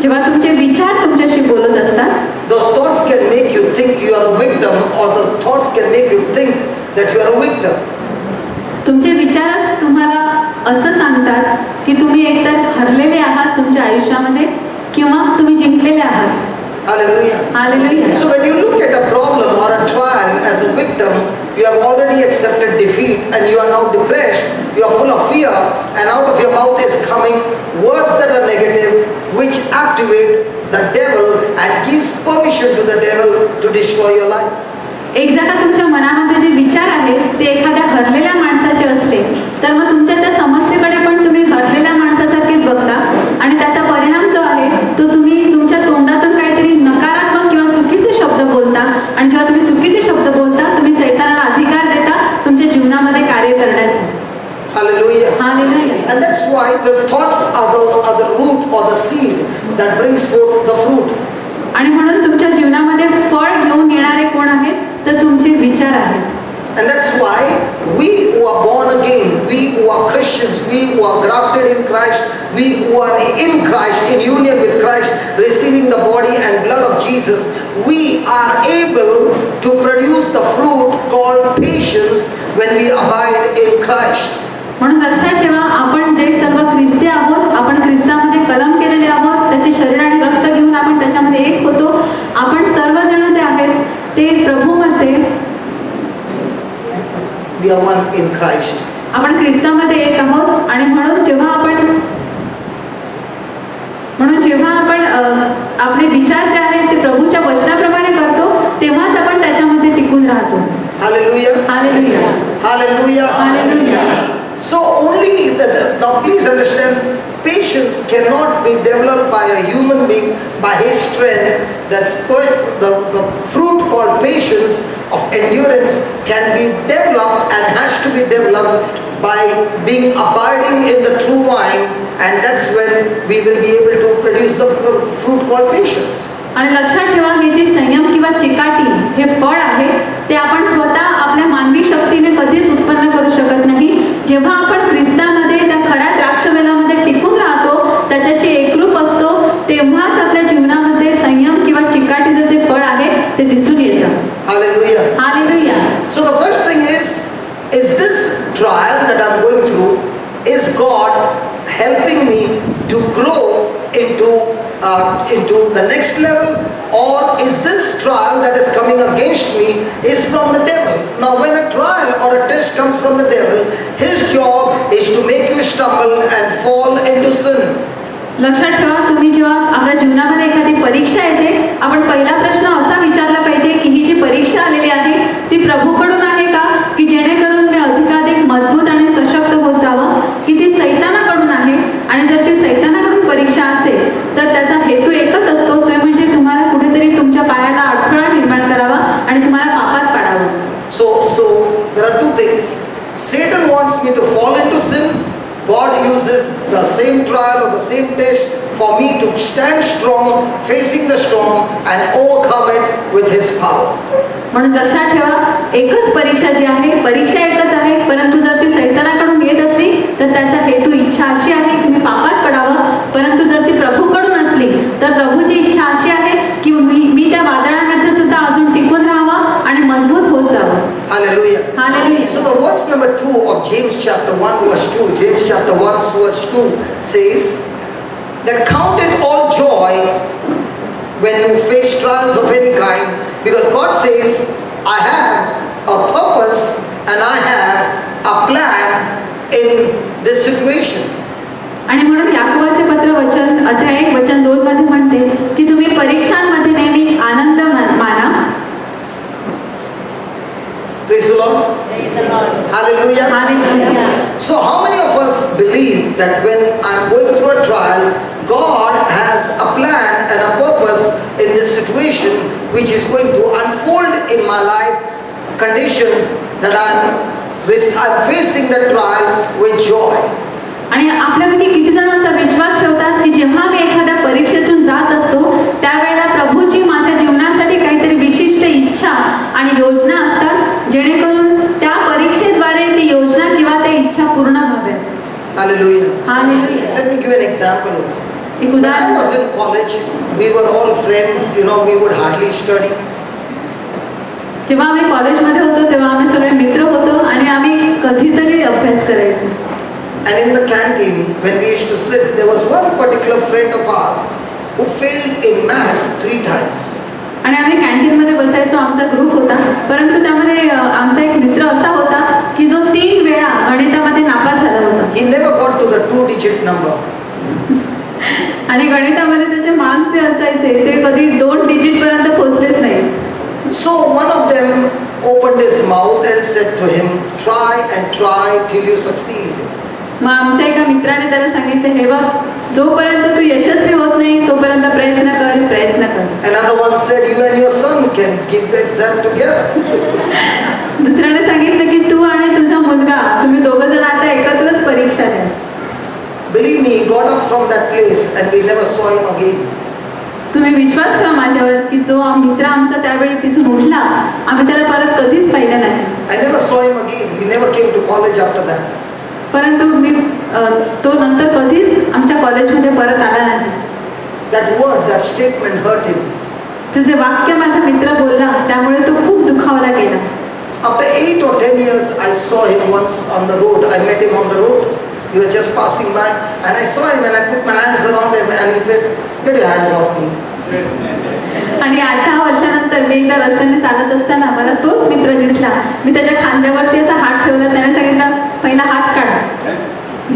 जेव्हा तुमचे विचार तुमच्याशी बोलत असतात, those thoughts can make you think you are a victim, or the thoughts can make you think that you are a victor. तुमचे विचारच तुम्हाला असं सांगतात की तुम्ही एकतर हरलेले आहात तुमच्या आयुष्यामध्ये किंवा तुम्ही जिंकलेले आहात. Hallelujah. Hallelujah. So when you look at a problem or a trial as a victim, you have already accepted defeat and you are now depressed, you are full of fear, and out of your mouth is coming words that are negative, which activate the devil and gives permission to the devil to destroy your life. एकदा का तुमच्या मनामध्ये जे विचार आहेत ते एखाद्या हरलेल्या माणसाचे असले तर मग तुमच्या त्या समस्येकडे पण तुम्ही हरलेल्या माणसासारखेच बघता, आणि त्याचा परिणाम जो आहे तो तुम्ही तुमच्या तोंडातून काहीतरी नकारात्मक किंवा चुकीचे शब्द बोलता, आणि जेव्हा तुम्ही चुकीचे शब्द बोलता तुम्ही सैतानाला अधिकार देता तुमच्या जीवनामध्ये कार्य करण्याचा. Hallelujah. Hallelujah. And that's why the thoughts are the root or the seed that brings forth the fruit. आणि म्हणून तुमच्या जीवनामध्ये फळ घेऊन येणारे कोण आहेत तर तुमचे विचार आहेत. And that's why we who are born again, we who are Christians, we who are grafted in Christ, we who are in Christ, in union with Christ, receiving the body and blood of Jesus, we are able to produce the fruit called patience when we abide in Christ. म्हणून लक्षात ठेवा, आपण जे सर्व ख्रिस्ती आहोत, आपण ख्रिस्तामध्ये कलम केलेले आहोत, त्याचे शरीर आणि रक्त घेऊन आपण त्याच्यामध्ये एक होतो. आपण सर्वजण जे आहेत ते प्रभूमध्ये, We are one in Christ. आपण ख्रिस्तामध्ये एक आहोत. आणि म्हणून जेव्हा आपण आपले विचार जे आहेत ते प्रभूच्या वचनाप्रमाणे करतो तेव्हाच आपण त्याच्यामध्ये टिकून राहतो. Hallelujah. Hallelujah. Hallelujah. Hallelujah. So only now please understand, patience cannot be developed by a human being by his strength. The fruit called patience of endurance can be developed and has to be developed by being abiding in the true vine, and that's when we will be able to produce the fruit called patience. आणि लक्षात ठेवा, हे जे संयम किंवा चिकाटी हे फळ आहे ते आपण स्वतः आपल्या मानवी शक्तीने कधीच उत्पन्न करू शकत नाही. जेव्हा आपण ख्रिस्तामध्ये त्या खऱ्या द्राक्षवेलामध्ये टिकून राहतो, त्याच्याशी एकरूप असतो, तेव्हाच आपल्या जीवनामध्ये संयम किंवा चिकाटीचं जे फळ आहे ते दिसून येतं. Hallelujah. Hallelujah. So the first thing is this trial that I'm going through, is God helping me to grow into the next level, or is this trial that is coming against me is from the devil? Now when a trial or a test comes from the devil, his job is to make you stumble and fall into sin. लक्षात ठेवा, तुम्ही जेव्हा आपल्या जीवनामध्ये एखादी परीक्षा येते, आपण पहिला प्रश्न असा विचारला पाहिजे की ही जी परीक्षा आलेली आहे ती प्रभूकडून आहे का, की जेणेकरून मी अधिकाधिक मजबूत आणि सशक्त होत जावं, की ती सैतानाकडून आहे. आणि जर ती सैतानाकडून परीक्षा असेल तर त्याचा हेतू एकच असतो, तो म्हणजे तुम्हाला कुठेतरी तुमच्या पायाला अडथळा निर्माण करावा आणि तुम्हाला पापात पाडावं. So there are two things. Satan wants me to fall into sin. God uses the same trial or the same test for me to stand strong, facing the storm and overcome it with His power. म्हणून लक्षात ठेवा, एकच परीक्षा जी आहे, परीक्षा एकच आहे, परंतु जर ती सैतानाकडून येत असली तर त्याचा हेतू इच्छा अशी आहे की मी पापात पडावं. परंतु जर ती प्रभूकडून असली तर प्रभूची इच्छा अशी आहे की मी त्या वादळामध्ये सुद्धा अजून टिकून राहावं आणि मजबूत होत जावं. Hallelujah. Hallelujah. So the verse number 2 of James chapter 1 verse 2, James chapter 1 verse 2 says that count it all joy when you face trials of any kind, because God says, I have a purpose and I have a plan in this situation. आणि म्हणून याकोबाचे 2 मध्ये म्हणते की तुम्ही परीक्षांमध्ये नेहमी आनंद माना. Praise the Lord. Praise the Lord. Hallelujah. Hallelujah. So how many of us believe that when I'm going through a trial, God has a plan and a purpose in this situation which is going to unfold in my life condition that I'm facing the trial with joy. आणि आपल्यापैकी किती जण असा विश्वास ठेवतात की जेव्हा मी एखाद्या परीक्षेतून जात असतो त्यावेळेला प्रभूची माझ्या जीवनासाठी काहीतरी विशिष्ट इच्छा आणि योजना असतात जेणेकरून त्या परीक्षेद्वारे ती योजना किंवा त्या इच्छा पूर्ण व्हाव्यात. Hallelujah. Hallelujah. Let me give you an example. एक When I उदाहरण. was in college, we were all friends, we would hardly study. जेव्हा आम्ही कॉलेजमध्ये होतो तेव्हा आम्ही सगळे मित्र होतो आणि आम्ही कधीतरी अभ्यास करायचो. And in the canteen, when we used to sit, there was one particular friend of ours who failed in maths 3 times. आणि आम्ही कॅन्टीनमध्ये बसायचो, आमचा ग्रुप होता, परंतु त्यामध्ये आमचा एक मित्र असा होता की जो 3 वेळा गणितामध्ये नापास झाला होता. He never got to the 2-digit number. आणि गणितामध्ये त्याचे मार्क्स जे असायचे ते कधी 2 डिजिट पर्यंत पोहोचलेच नाही. So one of them opened his mouth and said to him, try and try till you succeed. मग आमच्या एका मित्राने त्याला सांगितलं, हे बघ, जोपर्यंत तू यशस्वी होत नाही तोपर्यंत प्रयत्न कर. Another one said, you and your son can give the exam together. दुसऱ्याने सांगितलं की तू आणि तुझा मुलगा तुम्ही दोघं जण आता एकत्रच परीक्षा द्या. Believe me, he got up from that place and we never saw him again. तुम्ही विश्वास ठेवा माझ्यावर की जो मित्र आमचा त्यावेळी तिथून उठला आम्ही त्याला परत कधीच पाहिलं नाही. I never saw him again. He never came to college after that. परंतु तो नंतर कधीच आमच्या कॉलेजमध्ये परत आला नाही. That word, that statement hurt him. तुझे वाक्य माझा मित्र बोलला त्यामुळे तो खूप दुखावला गेला. After 8 or 10 years, I saw him once on the road. I met him on the road. He was just passing by and I saw him and I put my hands around him and he said, get your hands off me. आणि 8-10 वर्षानंतर मी एकदा रस्त्याने चालत असताना मला तोच मित्र दिसला. मी त्याच्या खांद्यावरती असा हात ठेवला. त्याने सांगितलं, पहिला हात काढ.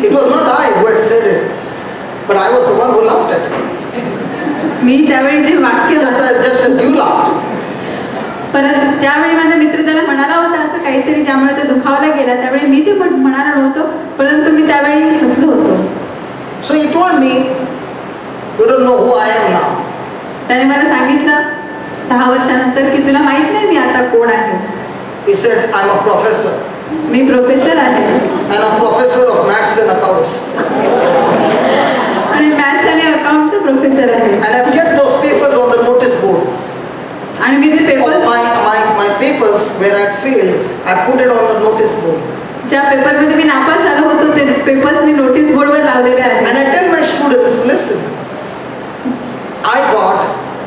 It was not I who had said it, but I was the one who laughed at it. मी त्यावेळी जे वाक्य Just as you laughed. परत ज्यावेळी माझा मित्र त्याला म्हणाला होता असं काहीतरी ज्यामुळे ते दुखावला गेला त्यावेळी मी ते म्हणाला नव्हतो, परंतु मी त्यावेळी हसलो होतो. So he told me, you don't know who I am now. त्याने मला सांगितलं 10 वर्षानंतर की तुला माहित नाही मी आता कोण आहे. He said, I'm a professor. Me professor आहे And a professor of maths and accounts. आणि मॅथ्स आणि अकाउंटचा प्रोफेसर आहे. And I've kept those papers on the notice board. आणि मी ते Of paper my papers where I failed, I put it on the notice board. ज्या पेपरमध्ये मी नापास झालो होतो ते पेपर्स मी नोटीस बोर्डवर लावलेले आहेत. And I tell my students, listen, I got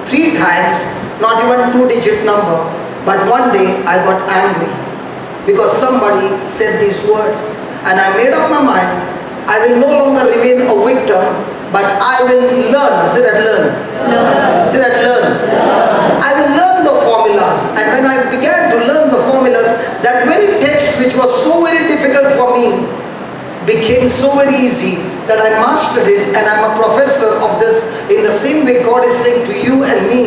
3 times, not even 2-digit number, but one day I got angry because somebody said these words. And I made up my mind, I will no longer remain a victim, but I will learn. Say that learn. Say that learn. I will learn the formulas. And when I began to learn the formulas, that very test which was so very difficult for me became so very easy that I mastered it, and I'm a professor of this. In the same way God is saying to you and me,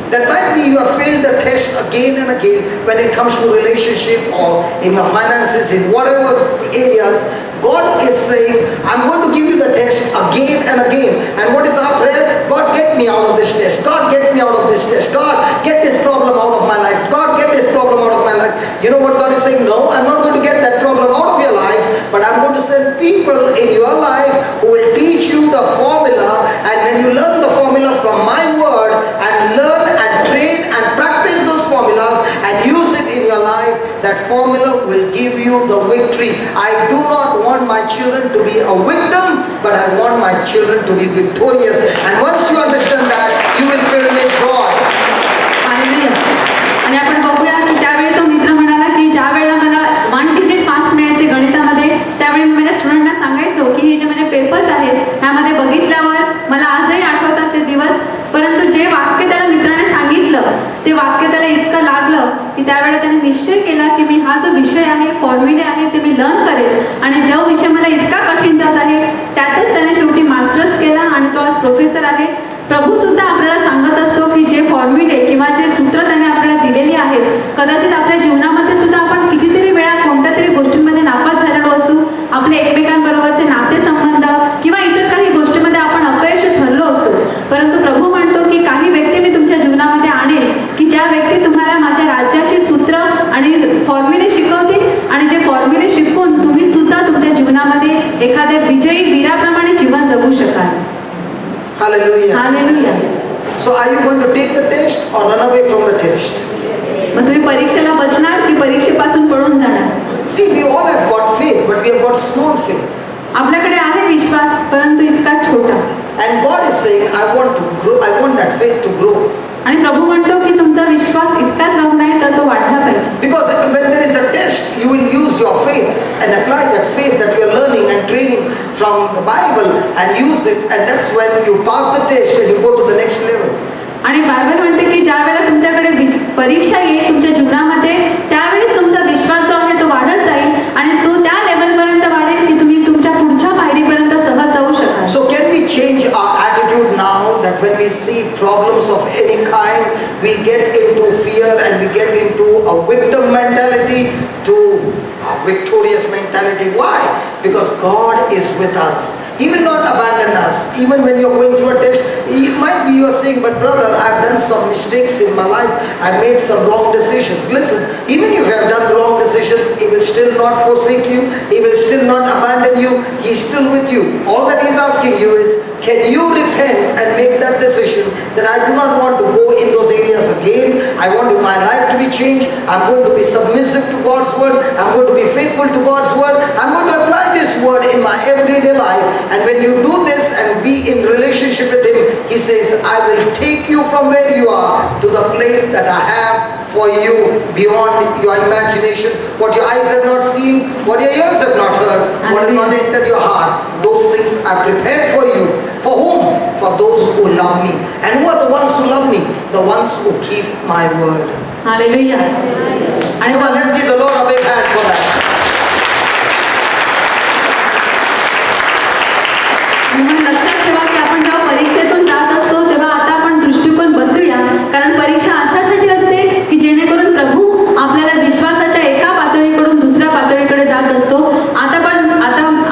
that might be you have failed the test again and again when it comes to relationship or in your finances, in whatever areas. God is saying, I'm going to give you the test again and again. And what is our prayer? God, get me out of this test. God, get me out of this test. God, get this problem out of my life. God, get this problem out of my life. You know what God is saying? No, I'm not going to get that problem out of your life, but I'm going to send people in your life who will teach you the formula. And when you learn the formula from my word and learn and train and practice those formulas and use it in your life, that formula will give you the victory. I do not want my children to be a victim, but I want my children to be victorious. And once you understand that, you will fill with joy. आणि आपण बघूया की त्यावेळी तो मित्र म्हणाला की ज्या वेळेला मला 1 डिजिट मार्क्स मिळायचे गणितामध्ये त्यावेळी मी माझ्या स्टुडंटना सांगायचो की हे जे माझे पेपर्स आहेत ह्यामध्ये बघितल्यावर मला आजही आठवतात ते दिवस. परंतु जे वाक्य त्याला मित्राने सांगितलं ते वाक्य त्याला इतकं लागलं की त्यावेळेला त्याने निश्चय केला की मी हा जो विषय आहे फॉर्म्युले आहे ते मी लर्न करेल. आणि जो विषय मला इतका कठीण जात आहे त्यातच त्याने शेवटी मास्टर्स केला आणि तो आज प्रोफेसर आहे. प्रभू सुद्धा आपल्याला सांगत असतो की जे फॉर्म्युले किंवा जे सूत्र त्याने आपल्याला दिलेली आहेत, कदाचित आपल्या जीवनामध्ये सुद्धा आपण कितीतरी वेळा कोणत्या तरी गोष्टींमध्ये नापास झालेलो असू, आपले एकमेकांबरोबरचे नातेसंबंध किंवा इतर काही गोष्टीमध्ये आपण अपयश ठरलो असू, परंतु प्रभू म्हणतो की काही व्यक्ती मी तुमच्या जीवनामध्ये आणेल की ज्या व्यक्ती तुम्हाला माझ्या राज्याची सूत्र आणि फॉर्म्युले शिकवतील आणि जे फॉर्म्युले शिकून तुम्ही सुद्धा तुमच्या जीवनामध्ये एखाद्या विजयी वीराप्रमाणे जीवन जगू शकाल. Hallelujah. Hallelujah. So are you going to take the test or run away from the test? मग तुम्ही परीक्षेला बसणार की परीक्षेपासून पळून जाणार? See, we all have got faith, but we have got small faith. आपल्याकडे आहे विश्वास, परंतु इतका छोटा. And God is saying, I want to grow, I want that faith to grow. आणि प्रभू म्हणतो की तुमचा विश्वास इतकाच राहू नये तर तो वाढला पाहिजे. Because when there is a test, you will use your faith and apply that faith that you are learning and training from the Bible and use it, and that's when you pass the test and you go to the next level. आणि Bible म्हणते की ज्या वेळेला तुमच्याकडे परीक्षा येईल तुमच्या जीवनामध्ये, त्यावेळेस तुमचा विश्वास जो आहे तो वाढत जाईल आणि तो त्या लेवलपर्यंत वाढेल की तुम्ही तुमच्या पुढच्या पायरीपर्यंत सहज जाऊ शकाल. So can we change our attitude now that when we see problems of any kind, we get into fear and we get into a victim mentality to a victorious mentality? Why? Because God is with us. He will not abandon us. Even when you're going through a test, it might be you're saying, but brother, I've done some mistakes in my life. I made some wrong decisions. Listen, even if you have done wrong decisions, He will still not forsake you. He will still not abandon you. He's still with you. All that He's asking you is, can you repent and make that decision that I do not want to go in those areas again. I want my life to be changed. I'm going to be submissive to God's word. I'm going to be faithful to God's word. I'm going to apply this word in my everyday life. And when you do this and be in relationship with Him, He says, I will take you from where you are to the place that I have for you beyond your imagination. What your eyes have not seen, what your ears have not heard, what has not entered your heart, those things are prepared for you. For whom? For those who love me. And who are the ones who love me? The ones who keep my word. Hallelujah. आणि Come on, let's give the Lord a big hand for that. म्हणून लक्षात ठेवा की आपण जेव्हा परीक्षेतून जात असतो तेव्हा आता आपण दृष्टिकोन बदलूया, कारण परीक्षा अशासाठी असते की जेणेकरून प्रभू आपल्याला विश्वासाच्या एका पातळीकडून दुसऱ्या पातळीकडे जात असतो. आता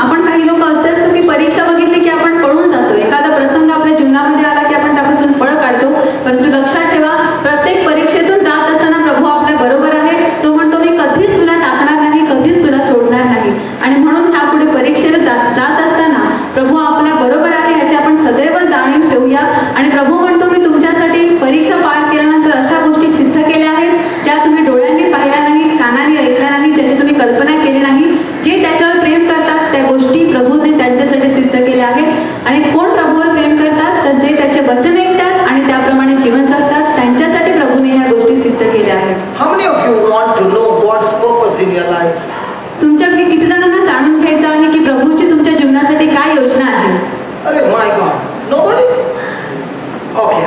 आपण काही लोक असे असतो की परीक्षा बघितली की आपण पळून जातो, एखादा प्रसंग आपल्या जीवनामध्ये आला की आपण त्यापासून पळ काढतो. परंतु लक्षात ठेवा, प्रत्येक परीक्षेतून जात असताना प्रभू आपल्या बरोबर आहे. तो म्हणतो मी कधीच तुला टाकणार नाही, कधीच तुला सोडणार नाही. आणि म्हणून ह्या पुढे परीक्षेला जात असताना प्रभू आपल्या बरोबर आहे ह्याची आपण सदैव जाणीव ठेवूया. आणि प्रभू म्हणतो मी तुमच्यासाठी परीक्षा पार केल्यानंतर अशा गोष्टी सिद्ध केल्या आहेत ज्या तुम्ही डोळ्यांनी पाहिल्या नाही, कानाने ऐकल्या नाही, ज्याची तुम्ही कल्पना केली नाही. जे त्याच्यावर प्रेम करतात त्या गोष्टी प्रभूने त्यांच्यासाठी सिद्ध केल्या आहेत. आणि कोण प्रभूवर प्रेम करतात तर जे त्याचे वचन ऐकतात आणि त्याप्रमाणे जीवन जगतात, त्यांच्यासाठी प्रभूने ह्या गोष्टी सिद्ध केल्या आहेत. How many of you want to know God's purpose in your life? तुमच्यापैकी किती जणांना जाणून घ्यायचं आहे की प्रभूची तुमच्या जीवनासाठी काय योजना आहे? Oh my God, nobody? Okay.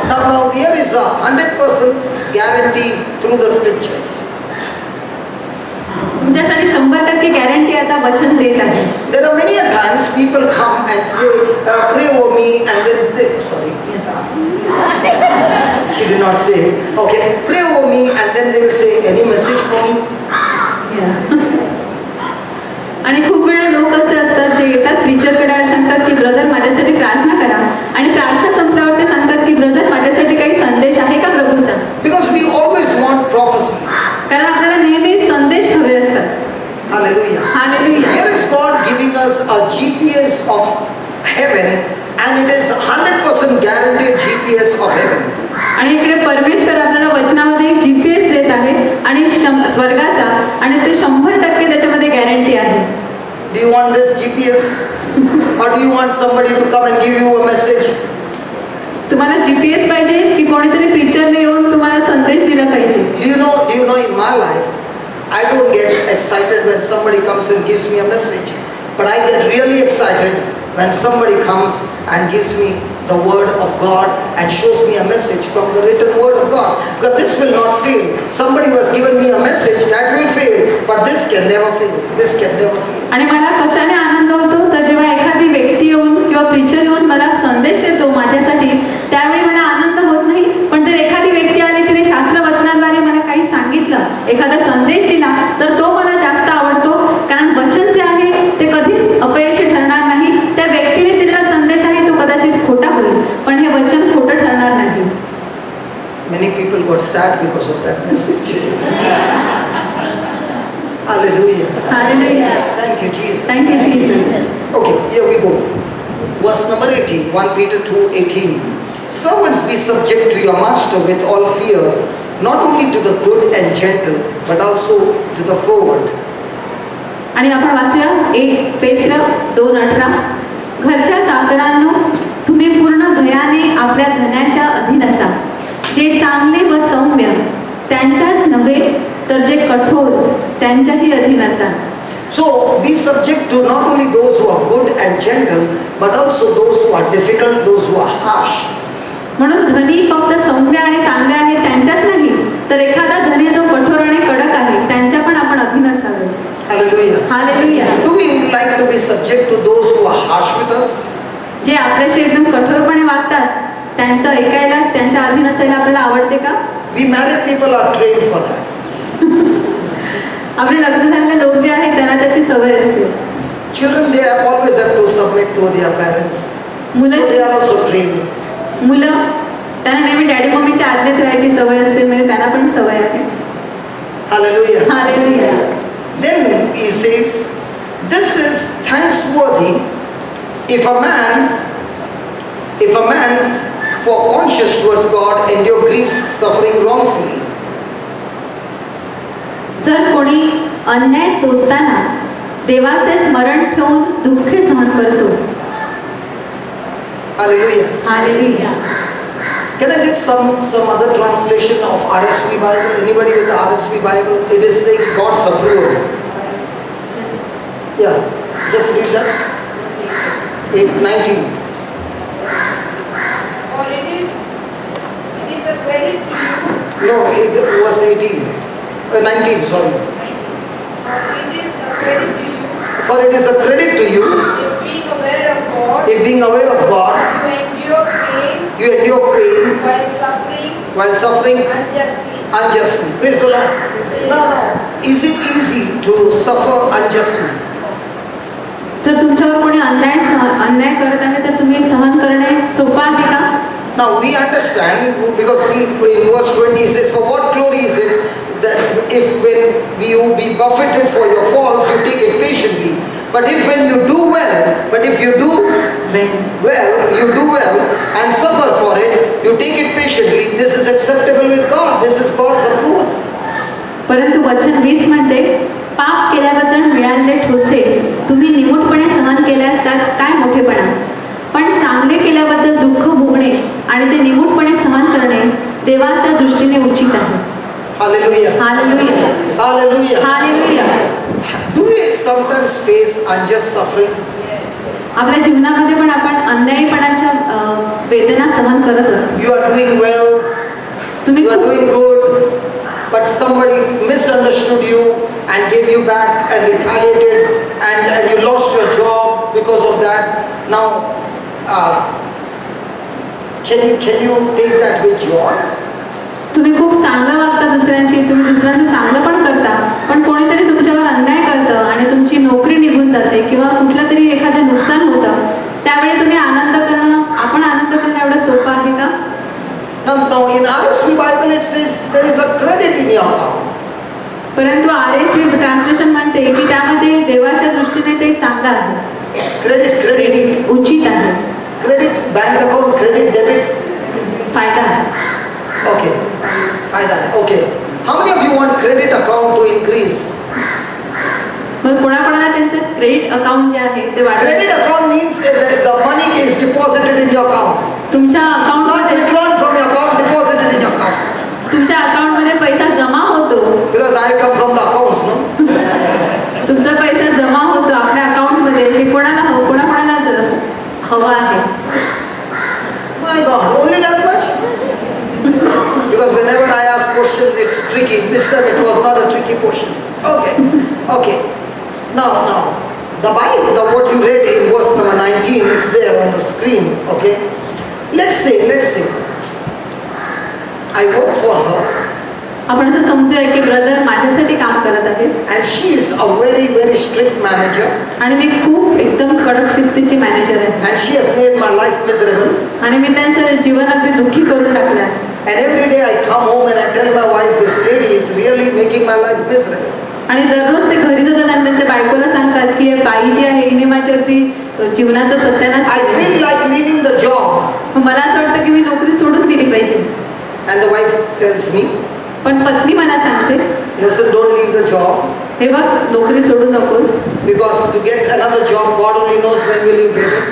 Now here is a 100% guarantee through the scriptures. तुमच्यासाठी 100% गॅरंटी आता वचन देत आहे. There are many a times people come and say, pray over me, and then they, sorry, she did not say, okay, pray over me, and then they will say, any message for me? आणि खूप वेळा लोक असे असतात जे येतात प्रीचरकडे आणि सांगतात की ब्रदर माझ्यासाठी प्रार्थना करा, आणि प्रार्थना संपल्यावर ते सांगतात की ब्रदर माझ्यासाठी काही संदेश आहे का प्रभूचा? Because we always want prophecies. कारण आपल्याला नेहमी संदेश हवे असतात. Hallelujah. Hallelujah. Here is God giving us a GPS of heaven, and it is 100% guaranteed GPS of heaven. आणि इकडे परमेश्वर आपल्याला वचनामध्ये एक GPS देत आहे आणि स्वर्गाचा, आणि ते 100% त्याच्यामध्ये गॅरंटी आहे. Do you want this GPS? Or do you want somebody to come and give you a message? तुम्हाला GPS पाहिजे की कोणीतरी प्रीचरने येऊन तुम्हाला संदेश दिला पाहिजे? Do you know in my life, I don't get excited when somebody comes and gives me a message. But I get really excited when somebody comes and gives me the word of God and shows me a message from the written word of God. Because this will not fail. Somebody who has given me a message, that will fail. But this can never fail. This can never fail. आणि मला कशाने आनंद होतो तर जेव्हा एखादी व्यक्ती येऊन किंवा प्रीचर येऊन मला संदेश देतो माझ्यासाठी, एखादा संदेश दिला तर तो मला जास्त आवडतो, कारण वचन जे आहे ते कधीच अपयशी ठरणार नाही. त्या व्यक्तीने दिलेला संदेश आहे तो कदाचित खोटा होईल, पण हे वचन खोटं ठरणार नाही. Many people got sad because of that message. Hallelujah. Hallelujah. Thank you, Jesus. Thank you Jesus. Okay, here we go. Verse number 18, 1 Peter 2:18. Servants, be subject to your master with all fear, not only to the good and gentle, but also to the froward. आणि आपण वाचूया 1 पेत्र 2:18. घरच्या चाकरांनो, तुम्ही पूर्ण भयाने आपल्या धन्याच्या अधीन असा, जे चांगले व सौम्य, त्यांच्याच नव्हे तर जे कठोर त्यांच्याही अधीन असा. So be subject to not only those who are good and gentle, but also those who are difficult, those who are harsh. म्हणून धनी फक्त सौम्य आणि चांगले आहे त्यांच्याच नाही, तर एखादा धनी जो कठोर आणि कडक आहे त्यांच्या पण आपण अधीन असावे. Hallelujah. Hallelujah. Do we like to be subject to those who are harsh with us? जे आपल्याशी एकदम कठोरपणे वागतात त्यांचं ऐकायला, त्यांच्या अधीन असायला आपल्याला आवडते का? We married people are trained for that. आपले लग्न झालेले लोक जे आहेत त्यांना त्याची सवय असते. Children, they always have to submit to their parents. So मुलं they are also trained. त्यांना नेहमी डॅडी मम्मीच्या आज्ञेत राहायची सवय असते, म्हणजे त्यांना पण सवय आहे. Hallelujah. Hallelujah. Then he says, this is thanksworthy if a man for conscience towards God endure griefs suffering wrongfully. जर कोणी अन्याय सोसताना देवाचे स्मरण ठेवून दुःखे सहन करतो. Hallelujah. Hallelujah. Can I get some other translation of RSV Bible? Anybody with the RSV Bible? It is saying God's approval. Yeah, just read that. 8:19. For it is a credit to you. No, it was 18. 19, sorry. For it is a credit to you. For it is a credit to you, If being aware of God, if being aware of God, you endure pain you while suffering unjustly. unjustly. Praise the Lord. Now, is it easy to suffer unjustly? जर तुमच्यावर कोणी अन्याय करत आहे तर तुम्ही सहन करणे सोपं आहे का? Now we understand, because see in verse 20 he says, for what glory is it that if when you be buffeted for your faults you take it patiently, but if when you do well and suffer for it, you take it patiently, this is acceptable with God, this is God's approval. परंतु वचन 20 म्हणते, पाप केल्याबद्दल मिळालेले ठोसे तुम्ही निमूटपणे सहन केल्यास त्यात काय मोठेपणा, पण चांगले केल्याबद्दल दुःख भोगणे आणि ते निमूटपणे सहन करणे देवाच्या दृष्टीने उचित आहे. Hallelujah. Hallelujah. Hallelujah. Hallelujah. Do we sometimes face unjust suffering? आपल्या जीवनामध्ये पण आपण अन्यायीपणाच्या वेदना सहन करत असतो. You are doing well, तुम्ही you are खूप doing good, but somebody misunderstood you and gave you back and retaliated and you lost your job because of that. Now, can you take that with joy? तुम्ही खूप चांगलं वागता दुसऱ्यांची, तुम्ही दुसऱ्यांचं चांगलं पण करता, पण कोणीतरी तुमच्यावर अन्याय करतं आणि तुमची नोकरी निघून जाते किंवा कुठलं तरी एखादं नुकसान होतं, त्यावेळी तुम्ही आनंद करणं एवढं सोपं आहे का? Now in RSV Bible it says there is a credit in your account. परंतु RSV ट्रान्सलेशन म्हणते की त्यामध्ये देवाच्या दृष्टीने ते चांगलं आहे. क्रेडिट उचित आहे. Credit, bank account, credit, debit. फायदा आहे. Okay. Okay. How many of you want credit account to increase? मग कोणाकोणाला त्यांचं क्रेडिट अकाउंट जे आहे ते वाढेल. Credit account means that the money is deposited in your account. तुमच्या Not अकाउंटमध्ये withdrawn from your account, deposited in your account. तुमच्या अकाउंटमध्ये पैसा जमा होतो. Because I come from the accounts, no? तुमचा पैसा जमा होतो आपल्या अकाउंटमध्ये. हे कोणाकोणाला हवा आहे. My God, only that much? Because whenever I ask questions, it's tricky. This time it was not a tricky question. Okay. Now, the Bible, what you read in verse number 19, it's there on the screen. Okay. Let's say, I work for her आपण असं समजूया की brother माझ्यासाठी काम करत आहे and she is a very, very strict manager, आणि मी खूप एकदम कडक शिस्तीची मॅनेजर आहे and she has made my life miserable. आणि मी त्यांचं जीवन अगदी दुःखी करून टाकलं आहे. And every day I come home and I tell my wife, this lady is really making my life miserable. आणि दररोज ते घरी जातात आणि त्यांच्या बायकोला सांगतात की ही बाई जी आहे हिने माझ्या अगदी जीवनाचा सत्यानाश I केला. feel like leaving the job. मग मला असं वाटतं की मी नोकरी सोडून दिली पाहिजे. And the wife tells me, पण पत्नी मला सांगते listen, don't leave the job, हे बघ नोकरी सोडू नकोस, because to get another job, God only knows when will you get it.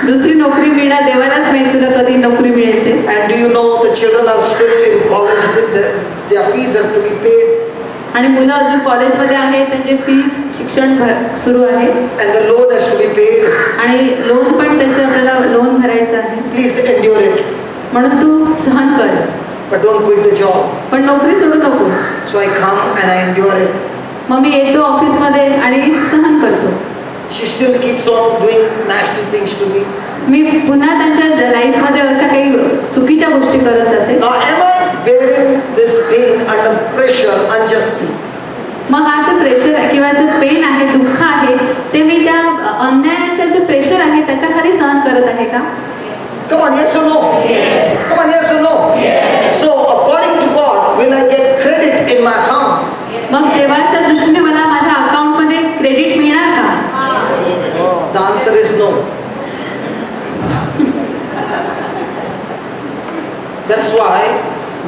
दुसरी नोकरी मिळणार देवालाच माहित तुला कधी नोकरी मिळेल ते. And do you know the children are still in college, their fees have to be paid, आणि मुलं अजून कॉलेजमध्ये आहेत त्यांचे फीस शिक्षण सुरू आहे and the loan has to be paid. आणि लोन पण त्याचं आपल्याला लोन भरायचं आहे. Please endure it, म्हणून तू सहन कर but don't quit the job. पण नोकरी सोडू नको. So I come and I endure it. मग मी येतो ऑफिसमध्ये आणि सहन करतो. She still keeps on doing nasty things to me. मी पुन्हा त्यांच्या लाईफमध्ये अशा काही चुकीच्या गोष्टी करत जाते. Now am I bearing this pain under pressure unjustly? मग हा जो प्रेशर किंवा जो पेन आहे दुःख आहे ते मी त्या अन्यायाच्या जो प्रेशर आहे त्याच्या खाली सहन करत आहे का? Come on, yes or no? Yes. Come on, yes or no? Yes. So according to God, will I get credit in my account? मग देवाच्या दृष्टीने मला माझ्या अकाउंटमध्ये क्रेडिट मिळणार का? The answer is no. That's why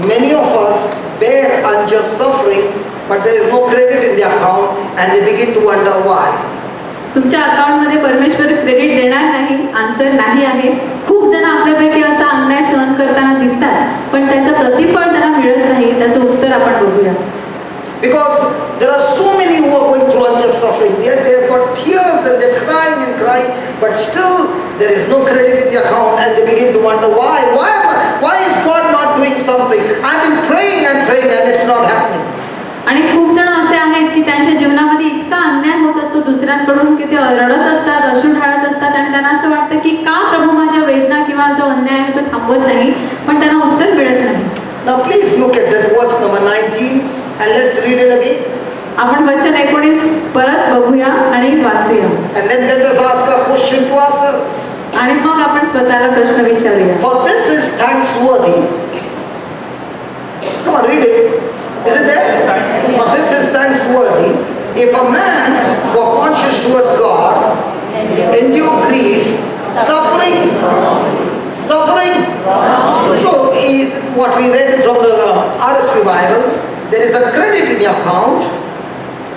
many of us bear unjust suffering, but there is no credit in the account, and they begin to wonder why. तुमच्या अकाउंटमध्ये परमेश्वर क्रेडिट देणार नाही, आन्सर नाही आहे. खूप जण आपल्यापैकी असा अन्याय सहन करताना दिसतात पण त्याचं प्रतिफळ त्यांना मिळत नाही. त्याचं उत्तर आपण बघूया. Because there are so many who are going through unjust suffering. They've got tears and they're crying and crying, but still there is no credit in the account, and they begin to wonder why. Why is God not doing something? I've been praying and praying and it's not happening. आणि खूप जण असे आहेत की त्यांच्या जीवनामध्ये इतका अन्याय होत असतो दुसऱ्यांकडून की ते रडत असतात, अश्रू ढाळत असतात आणि त्यांना असं वाटतं की का प्रभू माझ्या वेदना किंवा जो अन्याय आहे तो थांबवत नाही, पण त्यांना उत्तर मिळत नाही. Now please look at that verse number 19 and let's read it again. आपण वचन 19 परत बघूया आणि वाचूया And then let us ask a question to ourselves. आणि मग आपण स्वतःला प्रश्न विचारूया. For this is thanksworthy. Come on, read it. Is it there? For this is thanksworthy. If a man, for conscience towards God, endure grief, suffering. So, what we read from the RSV Bible, there is a credit in your account.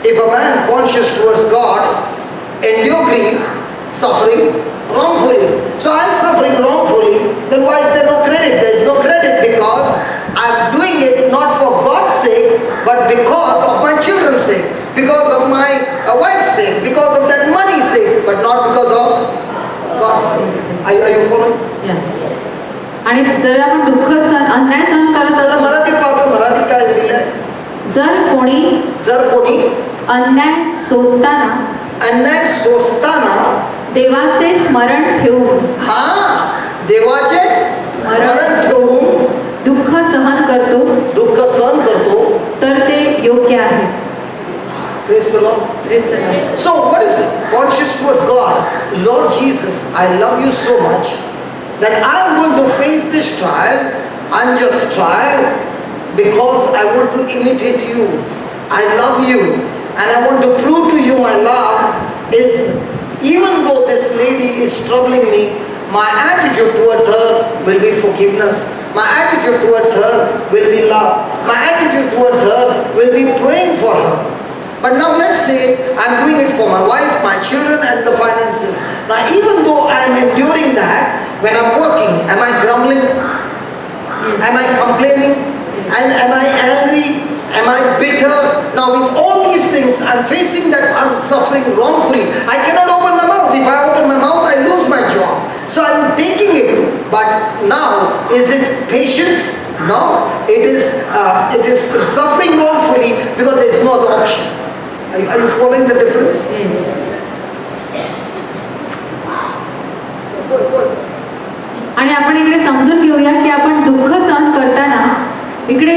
If a man conscious towards God, endure grief, suffering wrongfully. So I'm suffering wrongfully, then why is there no credit? There is no credit because I'm doing it not for God's sake, but because of my children's sake, because of my wife's sake, because of that money's sake, but not because of God's sake. Are you following? आणि जर आपण दुःख सहन अन्याय सहन करत तर असतो, मराठीत पाहतो, मराठीत काय दिलंय? जर कोणी अन्याय अन्याय सोसताना देवाचे स्मरण ठेवून देवाचे स्मरण ठेवून दुःख सहन करतो तर ते योग्य आहे. Praise the Lord. So what is conscience towards God? Lord Jesus, I love you so much that I'm going to face this trial, unjust trial, because I want to imitate you. I love you and I want to prove to you my love is, even though this lady is troubling me, my attitude towards her will be forgiveness. My attitude towards her will be love. My attitude towards her will be praying for her. But now let's say I'm doing it for my wife, my children and the finances. Now even though I'm enduring that, when I'm working, am I grumbling? Am I complaining? And am I angry? Am I bitter? Now with all these things, I'm facing that I'm suffering wrongfully. I cannot open my mouth. If I open my mouth, I lose my job. So I'm taking it. But now, is it patience? No. It is suffering wrongfully because there is no other option. Are you following the difference? Yes. आणि आपण इकडे समजून घेऊया की आपण दुःख सहन करताना इकडे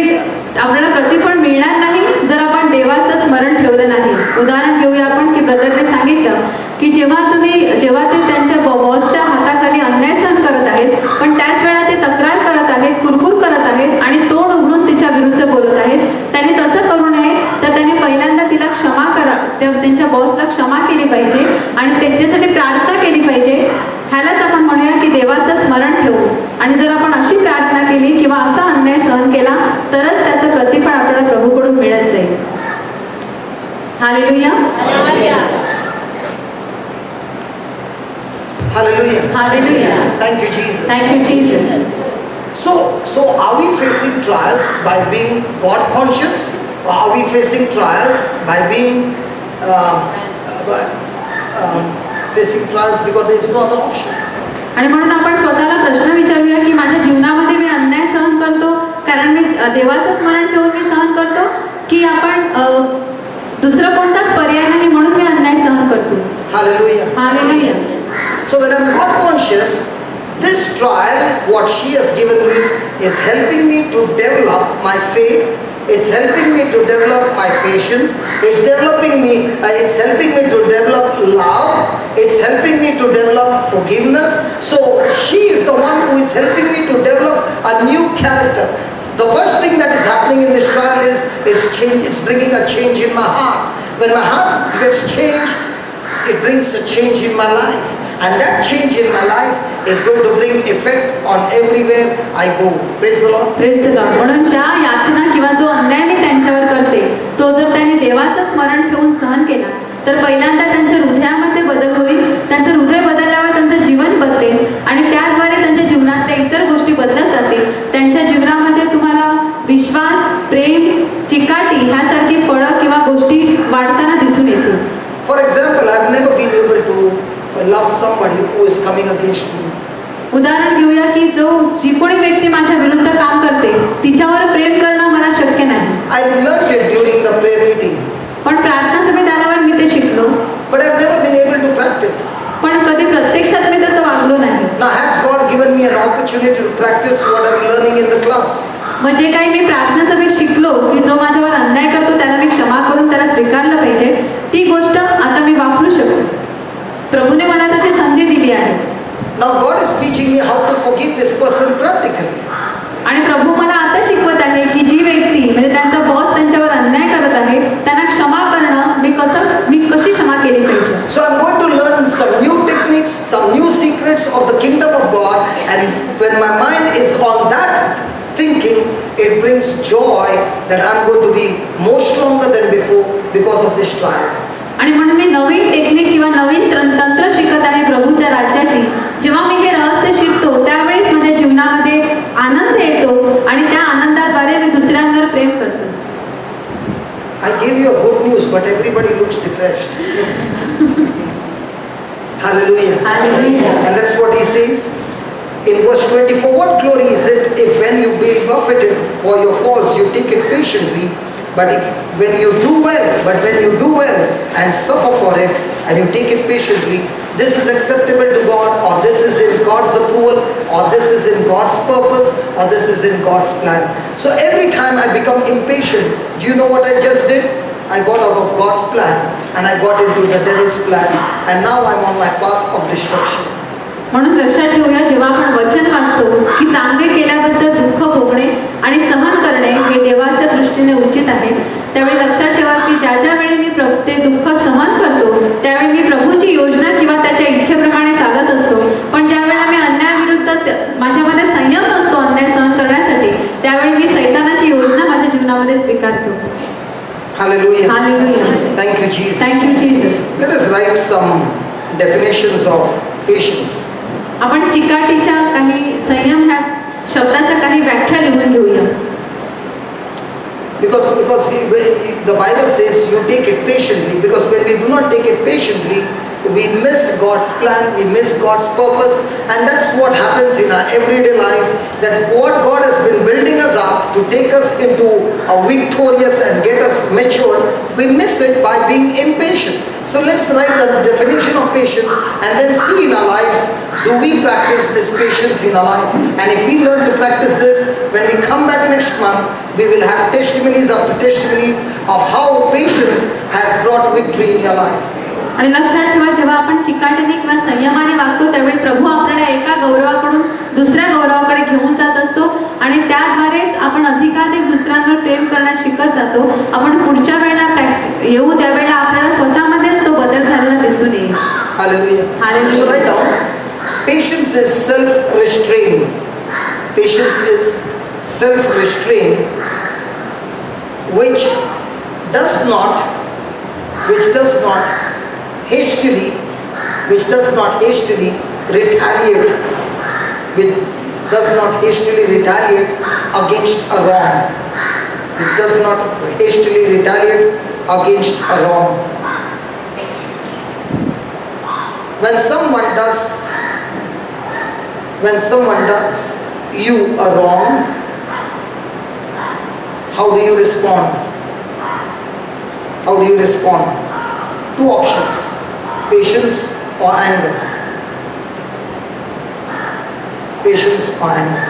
आपल्याला प्रतिफळ मिळणार नाही जर आपण देवाचं स्मरण ठेवलं नाही. उदाहरण घेऊया आपण की ब्रदरने सांगितलं की जेव्हा ते त्यांच्या बॉसच्या हाताखाली अन्याय सहन करत आहेत, पण त्याच वेळा ते तक्रार करत आहेत, कुरकुर करत आहेत आणि तोंड उघडून तिच्या विरुद्ध बोलत आहेत, त्यांनी तसं करू नये. तर त्यांनी पहिल्यांदा तिला क्षमा करा, त्यांच्या बॉसला क्षमा केली पाहिजे आणि त्यांच्यासाठी प्रार्थना केली पाहिजे. ह्यालाच आपण म्हणूया की देवाचं स्मरण ठेवू. आणि जर आपण अशी प्रार्थना केली किंवा असा अन्याय सहन केला तरच त्याचं प्रतिफळ आपल्याला प्रभूकडून मिळत जाईल. Hallelujah. Hallelujah. Hallelujah. Thank you, Jesus. Thank you Jesus. So are we facing trials by being God conscious, or are we facing trials by being facing trials because there is no other option? आणि म्हणून आपण स्वतःला प्रश्न विचारूया की माझ्या जीवनामध्ये मी अन्याय सहन करतो कारण मी देवाचं स्मरण ठेवून मी सहन करतो, की आपण दुसरं कोणताच पर्याय नाही म्हणून मी अन्याय सहन करतो. Hallelujah. Hallelujah. So when I'm God conscious, this trial, what she has given me, is helping me to develop my faith. It's helping me to develop my patience. It's helping me to develop love. It's helping me to develop forgiveness. So she is the one who is helping me to develop a new character. The first thing that is happening in this trial is it's bringing a change in my heart. When my heart gets changed, it brings a change in my life. And that change in my life is going to bring effect on everywhere I go. Praise the Lord. Praise the Lord. म्हणून ज्या यातना किंवा जो अन्याय मी त्यांच्यावर करते तो जर त्यांनी देवाचं स्मरण ठेवून सहन केला तर पहिल्यांदा त्यांच्या हृदयामध्ये बदल होईल. त्यांचं हृदय बदलल्यावर त्यांचं जीवन बदलेल आणि त्याद्वारे त्यांच्या जीवनातल्या इतर गोष्टी बदलत जातील. त्यांच्या जीवनामध्ये तुम्हाला विश्वास, प्रेम, चिकाटी ह्यासारखी फळं किंवा गोष्टी वाढताना दिसून येतील. For example, I've never been able to love somebody who is coming against me. उदाहरण घेऊया की जी कोणी व्यक्ती माझ्या विरुद्ध काम करते तिच्यावर प्रेम करणं मला शक्य नाही. I learned it during the prayer meeting, पण प्रार्थना सभेत आल्यावर मी ते शिकलो. but I've never been able to practice. पण कधी प्रत्यक्षात मी तसं वागलो नाही. Now, has God given me an opportunity to practice what I'm learning in the class? मग जे काही मी प्रार्थना सभेत शिकलो की जो माझ्यावर अन्याय करतो त्याला मी क्षमा करून त्याला स्वीकारलं पाहिजे, ती गोष्ट आता मी वापरू शकतो. प्रभूने मला तशी संधी दिली आहे. Now God is teaching me how to forgive this person practically. आणि प्रभू मला आता शिकवत आहे की जी व्यक्ती म्हणजे त्यांचा बॉस त्यांच्यावर अन्याय करत आहे त्यांना क्षमा करणं मी कशी क्षमा केली पाहिजे. So I'm going to learn some new techniques, some new secrets of the kingdom of God, and when my mind is on that thinking, it brings joy that I'm going to be more stronger than before because of this trial. आणि म्हणून मी नवीन technique किंवा नवीन तंत्र शिकत आहे प्रभूच्या राज्याची. जेव्हा मी हे रहस्य शिकतो त्यावेळेस माझ्या जीवनामध्ये आनंद येतो आणि त्या आनंदाद्वारे मी दुसऱ्यांवर प्रेम करतो. I gave you a good news, but everybody looks depressed. Hallelujah. Hallelujah. And that's what he says in verse 24. What glory is it if when you be buffeted for your faults you take it patiently? But when you do well and suffer for it and you take it patiently, this is acceptable to God, or this is in God's approval, or this is in God's purpose, or this is in God's plan. So every time I become impatient, do you know what I just did? I got out of God's plan and I got into the devil's plan, and now I'm on my path of destruction. म्हणून लक्षात ठेवूया जेव्हा आपण वचन वाचतो की चांगले केल्याबद्दल दुःख भोगणे आणि सहन करणे हे देवाच्या दृष्टीने उचित आहे, त्यावेळी लक्षात ठेवा की ज्या वेळी मी ते दुःख सहन करतो त्यावेळी मी प्रभूची योजना किंवा त्याच्या इच्छेप्रमाणे चालत असतो. पण ज्यावेळेला मी अन्यायाविरुद्ध माझ्यामध्ये संयम नसतो अन्याय सहन करण्यासाठी त्यावेळी मी सैतानाची योजना माझ्या जीवनामध्ये स्वीकारतो. Hallelujah. Hallelujah. Thank you, Jesus. Thank you, Jesus. Let us write some definitions of patience. आपण चिकाटीच्या काही संयम ह्या शब्दाच्या काही व्याख्या लिहून घेऊया. Because the Bible says you take it patiently, because when we do not take it patiently, we miss God's plan, we miss God's purpose, and that's what happens in our everyday life, that what God has been building us up to take us into a victorious and get us matured, we miss it by being impatient. So let's write the definition of patience and then see in our lives, do we practice this patience in our life? And if we learn to practice this, when we come back next month, we will have testimonies after testimonies of how patience has brought victory in your life. आणि लक्षात ठेवा, जेव्हा आपण चिकाटीने किंवा संयमाने वागतो त्यावेळी प्रभू आपल्याला एका गौरवाकडून दुसऱ्या गौरवाकडे घेऊन जात असतो आणि त्याद्वारेच आपण अधिकाधिक दुसऱ्यांवर प्रेम करण्यास शिकत जातो. आपण पुढच्या वेळेला येऊ त्यावेळेला आपल्याला स्वतःमध्येच तो बदल झालेला दिसून येईल. Hallelujah. Hallelujah. So write down, patience is self-restraint. Patience is self-restraint, which does not hastily retaliate, against a wrong. It does not hastily retaliate against a wrong. When someone does you a wrong, how do you respond? Two options, patience or anger. Patience or anger.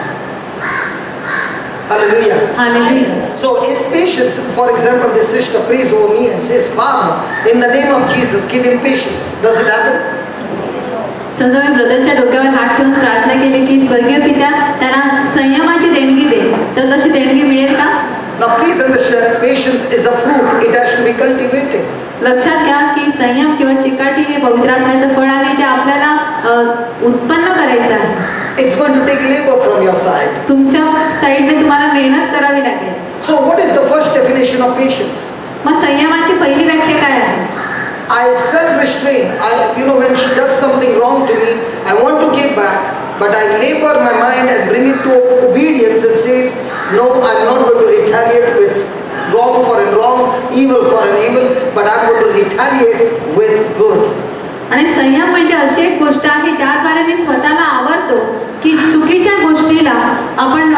Hallelujah. Hallelujah. So is patience, for example, this sister prays over me and says, Father, in the name of Jesus, give him patience. Does it happen? समजा मी ब्रदरच्या डोक्यावर हात ठेवून प्रार्थना केली की स्वर्गीय पित्या त्यांना संयमाची देणगी दे, तर तशी देणगी मिळेल का? Now please understand, patience is a fruit. It has to be cultivated. लक्षात घ्या की संयम किंवा चिकाटी हे पवित्र आत्म्याचं फळ आहे जे आपल्याला उत्पन्न करायचं आहे. It's going to take labor from your side. तुमच्या साईडने तुम्हाला मेहनत करावी लागेल. So what is the first definition of patience? मग संयमाची पहिली व्याख्या काय आहे? I self-restrain. When she does something wrong to me, I want to give back, but I labor my mind and bring it to obedience and says, no, I'm not going to retaliate with wrong for a wrong, evil for an evil, but I'm going to retaliate with good. आणि संयम म्हणजे अशी एक गोष्ट आहे ज्याद्वारे मी स्वतःला आवरतो की चुकीच्या गोष्टीला आपण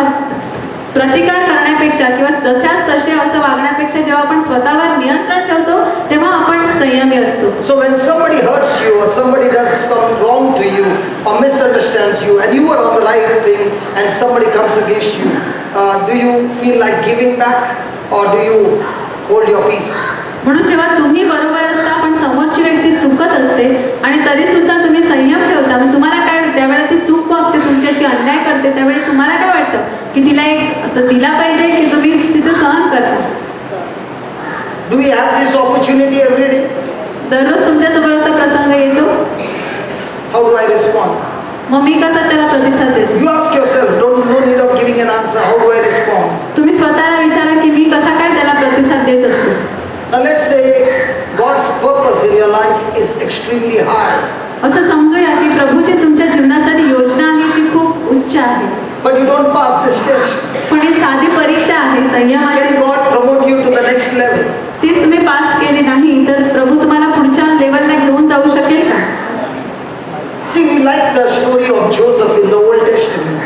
प्रतिकार करण्यापेक्षा किंवा जशाच तसे असं वागण्यापेक्षा जेव्हा आपण स्वतःवर नियंत्रण ठेवतो तेव्हा आपण संयमी असतो. So when somebody hurts you or somebody does some wrong to you or misunderstands you and you are on the right thing and somebody comes against you, do you feel like giving back or do you hold your peace? म्हणून जेव्हा तुम्ही बरोबर असता पण समोरची व्यक्ती चुकत असते आणि तरी सुद्धा तुम्ही संयम ठेवता, मग तुम्हाला काय त्यावेळेला ती चूक बघते, तुमच्याशी अन्याय करते, त्यावेळी तुम्हाला काय वाटतं की तिला एक असं दिला पाहिजे की तुम्ही तिचं सहन करता? Do we have this opportunity every day? दररोज तुमच्यासमोर असा प्रसंग येतो, How do I respond? मग मी कसा त्याला प्रतिसाद देतो? You ask yourself, no need of giving an answer. How do I respond? तुम्ही स्वतःला विचारा की मी कसा काय त्याला प्रतिसाद देत असतो. Now let's say God's purpose in your life is extremely high. असं समजूया की प्रभूची तुमच्या जीवनासाठी योजना आहे ती खूप उच्च आहे, But you don't pass this test. पण ही साधी परीक्षा आहे संयमाची. Can God promote you to the next level? तीच तुम्ही पास केली नाही तर प्रभू तुम्हाला पुढच्या लेवलला घेऊन जाऊ शकेल का? See, we like the story of Joseph in the Old Testament.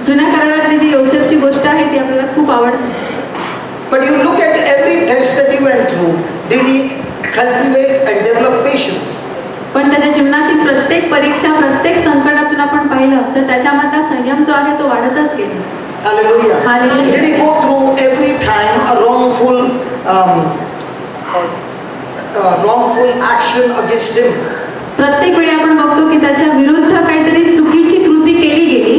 जुन्या करारातली जी योसेफची गोष्ट आहे ती आपल्याला खूप आवडते. But you look at every test that he went through. Did he cultivate and develop patience? पण त्याच्या जीवनातील प्रत्येक परीक्षा, प्रत्येक संकटातून आपण पाहिलं तर त्याच्यामधला संयम जो आहे तो वाढतच गेला. Hallelujah. Hallelujah. Did he go through every time a wrongful action against him? प्रत्येक वेळी आपण बघतो की त्याच्या विरुद्ध काहीतरी चुकीची कृती केली गेली.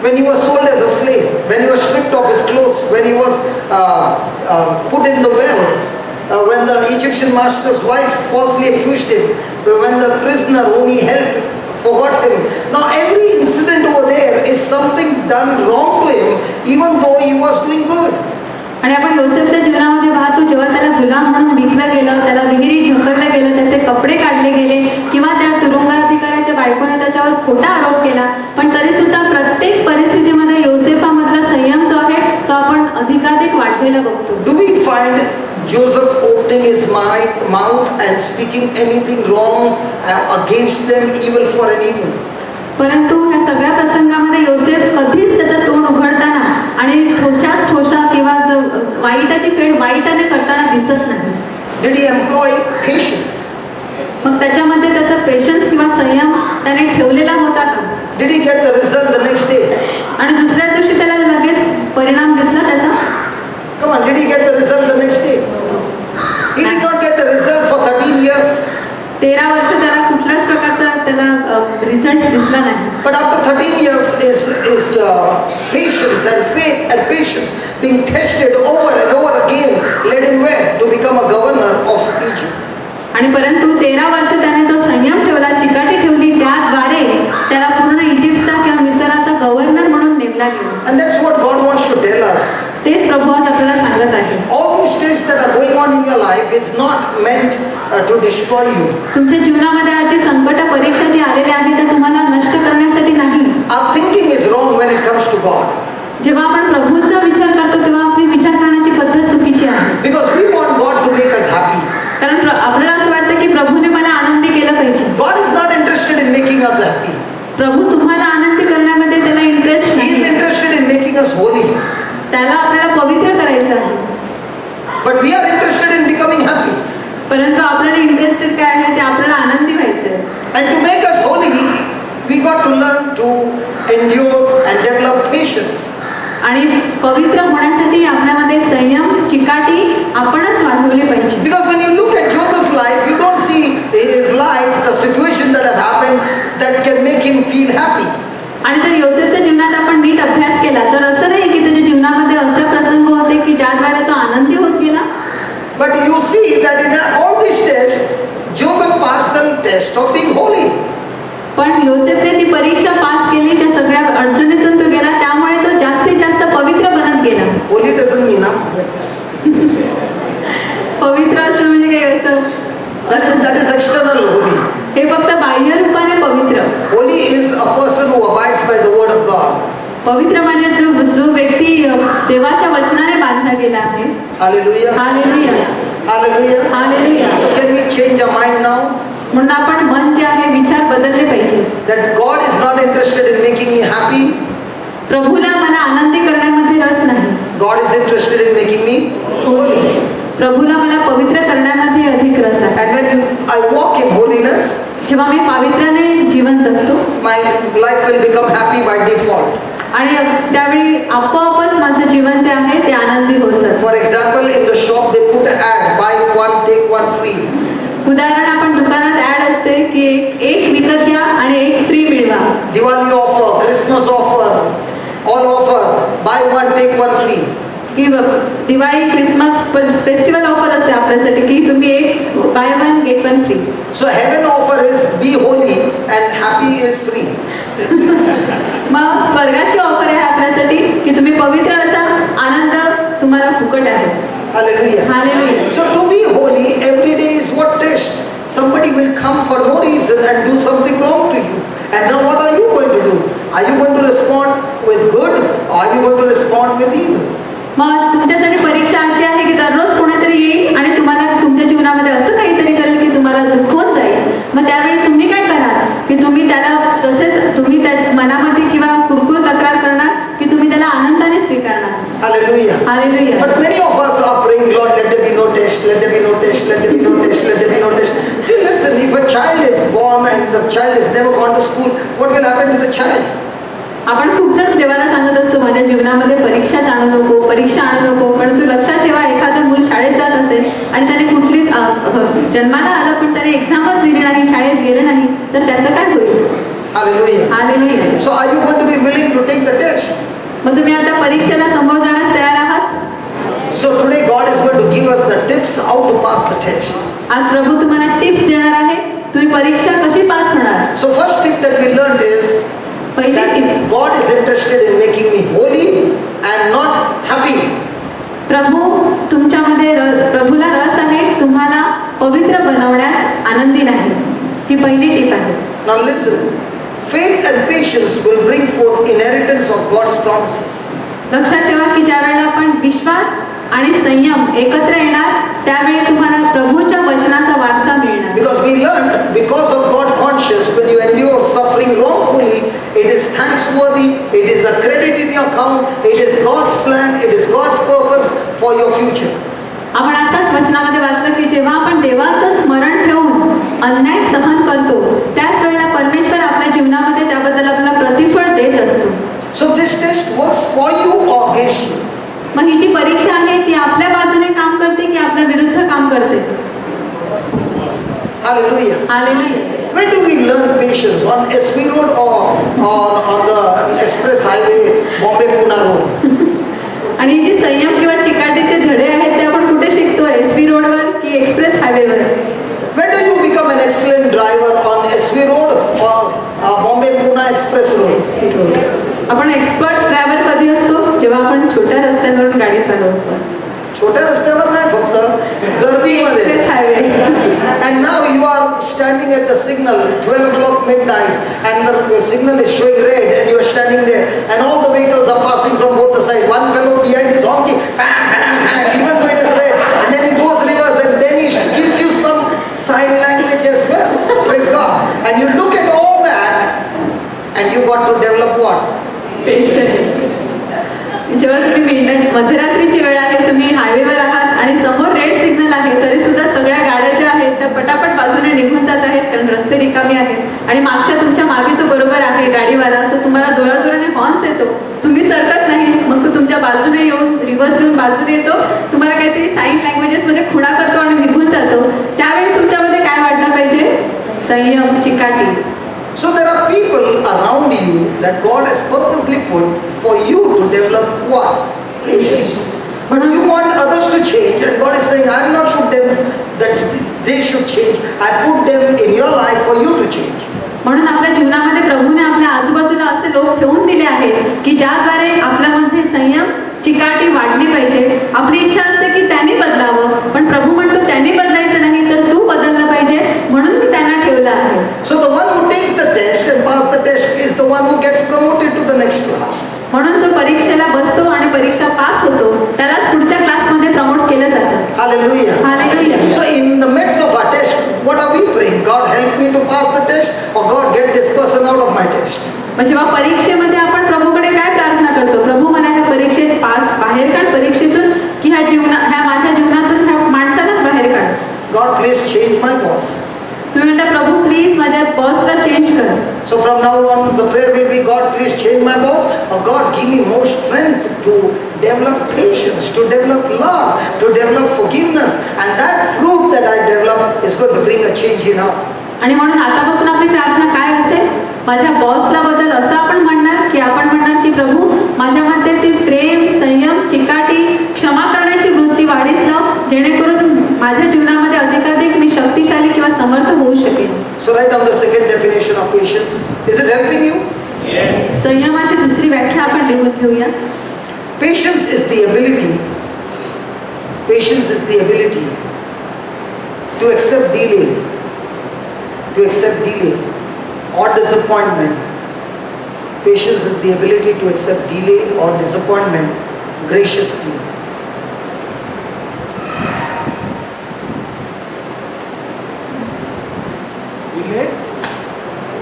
When he was sold as a slave, when he was stripped of his clothes, when he was put in the well, when the Egyptian master's wife falsely accused him, when the prisoner whom he held forgot him. Now every incident over there is something done wrong to him, even though he was doing good. आणि आपण योसेफच्या जीवनामध्ये पाहतो जेव्हा त्याला गुलाम म्हणून विकलं गेलं, त्याला विहिरीत ढकललं गेलं, त्याचे कपडे काढले गेले किंवा त्या तुरुंगाधिकाऱ्याच्या बायकोने त्याच्यावर खोटा आरोप केला, पण तरी सुद्धा प्रत्येक परिस्थितीमध्ये योसेफामधला संयम जो आहे तो आपण अधिकाधिक वाढलेला बघतो. Do we find Joseph opening his mouth and speaking anything wrong against them, evil for an evil? परंतु ह्या सगळ्या प्रसंगामध्ये योसेफ कधीच त्याचं तोंड उघडताना आणि ठोशा किंवा वाईटाची फेड वाईटाने करताना दिसत नाही. Did he employ patience? मग त्याच्यामध्ये त्याचा पेशन्स किंवा संयम त्याने ठेवलेला होता का? Did he get the result the next day? आणि दुसऱ्या दिवशी त्याला लगेच परिणाम दिसला त्याचा? Come on, did he get the result the next day? He did not get the result for 13 years. 13 वर्ष त्याला कुठल्याच प्रकारचा त्याला रिझल्ट दिसला नाही. But after 13 years is patience and faith and patience being tested over and over again led him where? To become a governor of Egypt. आणि परंतु 13 वर्ष त्याने जो संयम ठेवला, चिकाटी ठेवली, त्याद्वारे त्याला पूर्ण इजिप्तचा किंवा मिस्राचा गव्हर्नर म्हणून नेमला गेला. And that's what God wants to tell us. तेच प्रभू आज आपल्याला सांगत आहे. All these things that are going on in your life is not meant to destroy you. तुमच्या जीवनामध्ये आज जी संकट परीक्षा जी आलेली आहे त्या तुम्हाला नष्ट करण्यासाठी नाही. Our thinking is wrong when it comes to God. जेव्हा आपण प्रभूचा विचार करतो तेव्हा आपली विचार करण्याची पद्धत चुकीची आहे. Because we want God to make us happy. कारण आपल्याला असं वाटतं की प्रभूने मला आनंदी केलं पाहिजे. God is not interested in making us happy. प्रभू तुम्हाला आनंदी करण्यामध्ये त्याला इंटरेस्ट He is नाही. interested in making us holy. त्याला आपल्याला पवित्र करायचं आहे. But we are interested in becoming happy. परंतु आपल्याला इंटरेस्टेड काय आहे ते आपल्याला आनंदी व्हायचं आहे. And to make us holy, we got to learn to endure and develop patience. आणि पवित्र होण्यासाठी आपल्यामध्ये संयम, चिकाटी आपणच वाढवली पाहिजे. Because when you look at Joseph's life, you don't see his life, the situation that have happened that can make him feel happy. आणि जर योसेफच्या जीवनात आपण नीट अभ्यास केला तर असं नाही की त्याच्या जीवनामध्ये असे प्रसंग होते की ज्याद्वारे तो आनंदी होत गेला. But you see that in all these tests, Joseph passed the test of being holy. पण योसेफने ती परीक्षा पास केली, ज्या सगळ्या अडचणीतून तो गेला, त्यामुळे तो जास्तीत जास्त पवित्र बनत गेला. Holy doesn't mean like this. पवित्र असणं म्हणजे काय असं? That is external holy. हे फक्त बाह्य रूपाने पवित्र. Holy is a person who abides by the word of God. पवित्र म्हणजे जो व्यक्ती देवाच्या वचनाने बांधला गेला आहे. Hallelujah. Hallelujah, Hallelujah. Hallelujah. So can we change our mind now? म्हणून आपण मन जे आहे विचार बदलले पाहिजे. That God is not interested in making me happy. प्रभूला मला आनंदी करण्यामध्ये रस नाही. God is interested in making me holy. प्रभूला मला पवित्र करण्यामध्ये अधिक रस आहे. And when I walk in holiness, जेव्हा मी पावित्र्याने जीवन जगतो my life will become happy by default. आणि त्यावेळी आपोआपच माझं जीवन जे आहे ते आनंदी होत जातं. For example, in the shop they put an ad, buy one take one free. उदाहरण आपण दुकानात ऍड असते की एक विकत घ्या आणि एक फ्री मिळवा. Diwali offer, Christmas offer, all offer, buy one take one free. की दिवाळी, क्रिसमस फेस्टिवल ऑफर असते आपल्यासाठी की तुम्ही एक by one get one free. So heaven offer is be holy and happy is free. मग स्वर्गाची ऑफर आहे आपल्यासाठी की तुम्ही पवित्र असा, आनंद तुम्हाला फुकट आहे. Hallelujah. Hallelujah. So to be holy every day is what test. Somebody will come for no reason and do something wrong to you. And now what are you going to do? Are you going to respond with good or are you going to respond with evil? मग तुमच्यासाठी परीक्षा अशी आहे की दररोज कोणीतरी येईल आणि तुम्हाला तुमच्या जीवनामध्ये असं काहीतरी करेल की तुम्हाला दुखवून जाईल. मग त्यावेळी तुम्ही काय कराल की तुम्ही त्याला तसेच तुम्ही त्या मनामध्ये किंवा कुरकुर तक्रार करणार की तुम्ही त्याला आनंदाने स्वीकारणार. Hallelujah. Hallelujah. But many of us are praying, Lord, let there be no test, let there be no test, let there be no test, let there be no test. See, listen, if a child is born and the child has never gone to school, what will happen to the child? आपण खूप जण देवाला सांगत असतो माझ्या जीवनामध्ये परीक्षा आणू नको, परीक्षा आणू नको. परंतु लक्षात ठेवा, एखादं मूल शाळेत जात असेल आणि त्याने कुठलीच जन्माला आलं पण त्याने एक्झामच दिली नाही, शाळेत गेलं नाही, तर त्याचं काय होईल? Hallelujah. Hallelujah. So are you going to be willing to take the test? मग तुम्ही आता परीक्षेला समोर जाण्यास तयार आहात? So today God is going to give us the tips how to pass the test. आज प्रभू तुम्हाला टिप्स देणार आहे, तुम्ही परीक्षा कशी पास होणार. So first tip that we learned is पहिली tip, that God is interested in making me holy and not happy. प्रभू तुमच्यामध्ये प्रभूला रस आहे तुम्हाला पवित्र बनवण्यात, आनंदी नाही. ही पहिली टिप आहे. Now listen, faith and patience will bring forth inheritance of God's promises. लक्षात ठेवा की ज्या वेळेला आपण विश्वास आणि संयम एकत्र येणार त्यावेळी तुम्हाला प्रभूच्या वचनाचा वारसा मिळणार. Because we learned, because of God conscious, when you endure suffering wrongfully, it is thanksworthy, it is a credit in your account, it is God's plan, it is God's purpose for your future. आपण आताच वचनामध्ये वाचलं की जेव्हा आपण देवाचं स्मरण ठेवून अन्याय सहन करतो त्याच वेळेला परमेश्वर आपल्या जीवनामध्ये त्याबद्दल आपल्याला प्रतिफळ देत असतो. So this test works for you or against you. मग ही जी परीक्षा आहे ती आपल्या बाजूने काम करते की आपल्या विरुद्ध काम करते. Hallelujah. Hallelujah. Where do we learn patience? On SV Road or on the express highway, Bombay-Pune Road? आणि जी संयम किंवा चिकाटीचे धडे आहेत ते आपण कुठे शिकतो? SV रोडवर की एक्सप्रेस हायवेवर? When do you become an excellent driver on SV Road or Bombay-Pune Express Road? आपण एक्सपर्ट ड्रायव्हर कधी असतो? जेव्हा आपण छोट्या रस्त्यांवरून गाडी चालवतो. छोट्या रस्त्यावर नाही, फक्त गर्दीमध्ये. Express highway. And now you are standing at the signal 12 o'clock midnight and the signal is showing red and you are standing there and all the vehicles are passing from both the sides. One fellow behind is honking, bang, bang, bang, even though it is red, and then he goes reverse and then he gives you some sign language as well. Praise God. And you look at all that and you got to develop what? Patience. जेव्हा तुम्ही मध्यरात्रीची वेळ आहे, तुम्ही हायवेवर आहात आणि समोर red signal आहे, तरी सुद्धा सगळ्या गाड्या ज्या आहेत त्या पटापट बाजूने निघून जात आहेत कारण रस्ते रिकामे आहेत आणि मागच्या तुमच्या मागे जो बरोबर आहे गाडीवाला तो तुम्हाला जोराजोराने हॉर्न्स देतो. तुम्ही सरकत नाही, मग तो तुमच्या बाजूने येऊन रिव्हर्स घेऊन बाजूने येतो, तुम्हाला काहीतरी साईन लँग्वेजेसमध्ये खुणा करतो आणि निघून जातो. त्यावेळी तुमच्यामध्ये काय वाढलं पाहिजे? संयम, चिकाटी. So there are people around you that God has purposely put for you to develop what? Patience. But you want others to change and God is saying, I have not put them that they should change. I put them in your life for you to change. म्हणून आपल्या जीवनामध्ये प्रभूने आपल्या आजूबाजूला असे लोक ठेवून दिले आहेत की ज्याद्वारे आपल्यामध्ये संयम, चिकाटी वाढली पाहिजे. आपली इच्छा असते की त्यांनी बदलावं, पण प्रभू म्हणतो त्यांनी बदलायचं नाही तर तू बदललं पाहिजे, म्हणून मी त्यांना ठेवलं आहे. So the one who takes the test and passes the test is the one who gets promoted to the next class. म्हणून जो परीक्षेला बसतो आणि परीक्षा पास होतो त्यालाच पुढच्या क्लासमध्ये प्रमोट केलं जातं. Hallelujah. Hallelujah. So in the midst of our test, what are we praying? God help me to pass the test or God get this person out of my test? मग जेव्हा परीक्षेमध्ये आपण प्रभूकडे काय प्रार्थना करतो? प्रभू मला ह्या परीक्षेत बाहेर काढ परीक्षेतून की ह्या माझ्या जीवनातून ह्या माणसालाच बाहेर काढ. God please change my boss. तुम्ही म्हणता प्रभू प्लीज माझ्या बॉसला चेंज कर. So from now on the prayer will be, God please change my boss, or God give me more strength to develop patience, to develop love, to develop forgiveness, and that fruit that I develop is going to bring a change in her. आणि म्हणून आतापासून आपली प्रार्थना काय असेल? माझ्या बॉसला बद्दल असं आपण म्हणणार की प्रभू माझ्यामध्ये ती प्रेम, संयम, चिकाटी, क्षमा करण्याची वृत्ती वाढीस लाव, जेणेकरून माझ्या जीवनामध्ये अधिकाधिक मी शक्तिशाली किंवा समर्थ होऊ शकेन. So write down the second definition of patience. Is it helping you? Yes. संयमाची दुसरी व्याख्या आपण लिहून घेऊया. Patience is the ability. Patience is the ability to accept delay. To accept delay or disappointment. Patience is the ability to accept delay or disappointment graciously.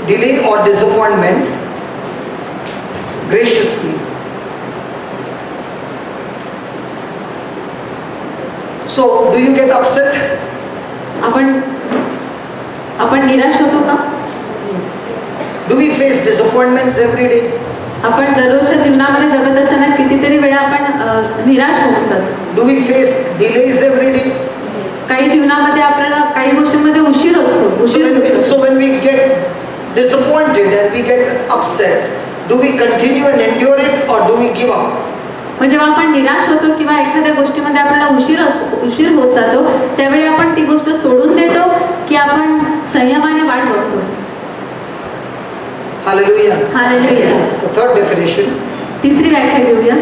Delay or disappointment graciously. So, do you get upset? आपण निराश होतो का? Do we face disappointments every day? आपण दररोजच्या जीवनामध्ये जगत असताना कितीतरी वेळा आपण निराश होऊन जातो. Do we face delays every day? काही जीवनामध्ये आपल्याला काही गोष्टींमध्ये उशीर असतो. So when we get disappointed and we get upset, do we continue and endure it or do we give up? मग जेव्हा आपण निराश होतो किंवा एखाद्या गोष्टीमध्ये आपल्याला उशीर होत जातो त्यावेळी आपण ती गोष्ट सोडून देतो की आपण संयमाने वाट बघतो. Hallelujah. Hallelujah. The third definition. तिसरी व्याख्या घेऊया.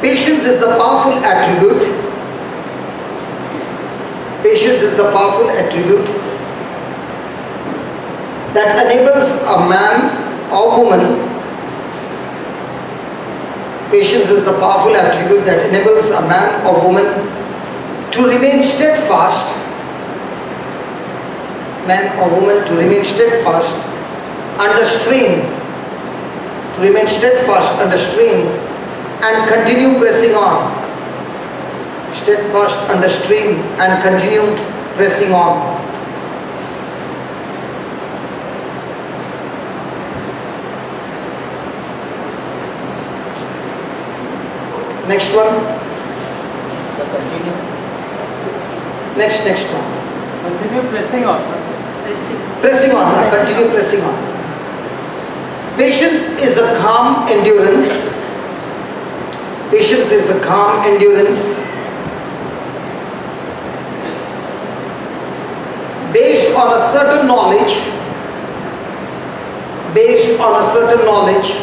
Patience is the powerful attribute. Patience is the powerful attribute that enables a man or woman. Patience is the powerful attribute that enables a man or woman to remain steadfast. Man or woman to remain steadfast under strain. To remain steadfast under strain and continue pressing on. steadfast under stream, and continue pressing on. Next one. So continue. Next one. Continue pressing on. Pressing on. Continue pressing on. Patience is a calm endurance. Patience is a calm endurance based on a certain knowledge. Based on a certain knowledge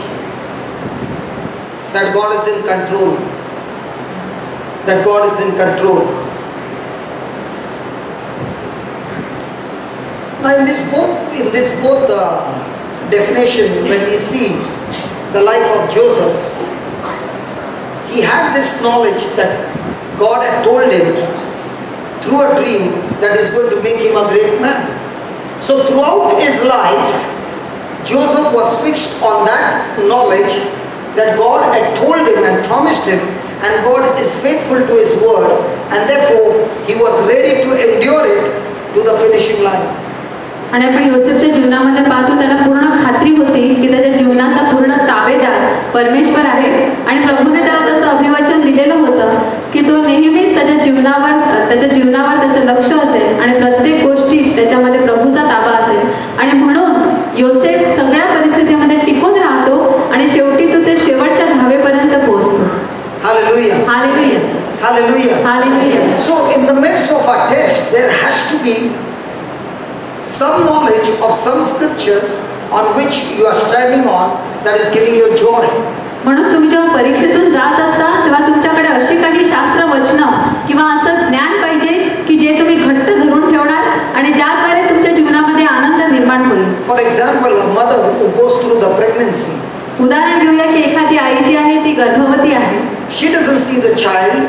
that God is in control. That God is in control. Now in this both definition, when we see the life of Joseph, he had this knowledge that God had told him through a dream that is going to make him a great man. So throughout his life, Joseph was fixed on that knowledge that God had told him and promised him, and God is faithful to his word, and therefore he was ready to endure it to the finishing line. आणि आपण योसेफच्या जीवनामध्ये पाहतो, त्याला पूर्ण खात्री होती की त्याच्या जीवनाचा पूर्ण ताबेदार परमेश्वर आहे, आणि प्रभूने त्याला तसं अभिवचन दिलेलं होतं की तो नेहमीच त्याच्या जीवनावर त्याचं लक्ष असेल आणि प्रत्येक गोष्टीत त्याच्यामध्ये प्रभूचा ताबा असेल. आणि म्हणून योसेफ सगळ्या परिस्थितीमध्ये टिकून राहतो आणि शेवटी तो ते शेवटच्या धावेपर्यंत पोहोचतो. Hallelujah. Hallelujah. Hallelujah. Hallelujah. So in the midst of our test, there has to be some knowledge of some scriptures on which you are standing on that is giving you joy. म्हणून तुम्ही जेव्हा परीक्षेतून जात असता तेव्हा तुमच्याकडे अशी काही शास्त्र वचनं किंवा असं ज्ञान पाहिजे की जे तुम्ही घट्ट धरून ठेवणार आणि ज्याद्वारे तुमच्या जीवनामध्ये आनंद निर्माण होईल. For example, a mother who goes through the pregnancy, उदाहरण घेऊया की एखादी आई जी आहे ती गर्भवती आहे, she doesn't see the child,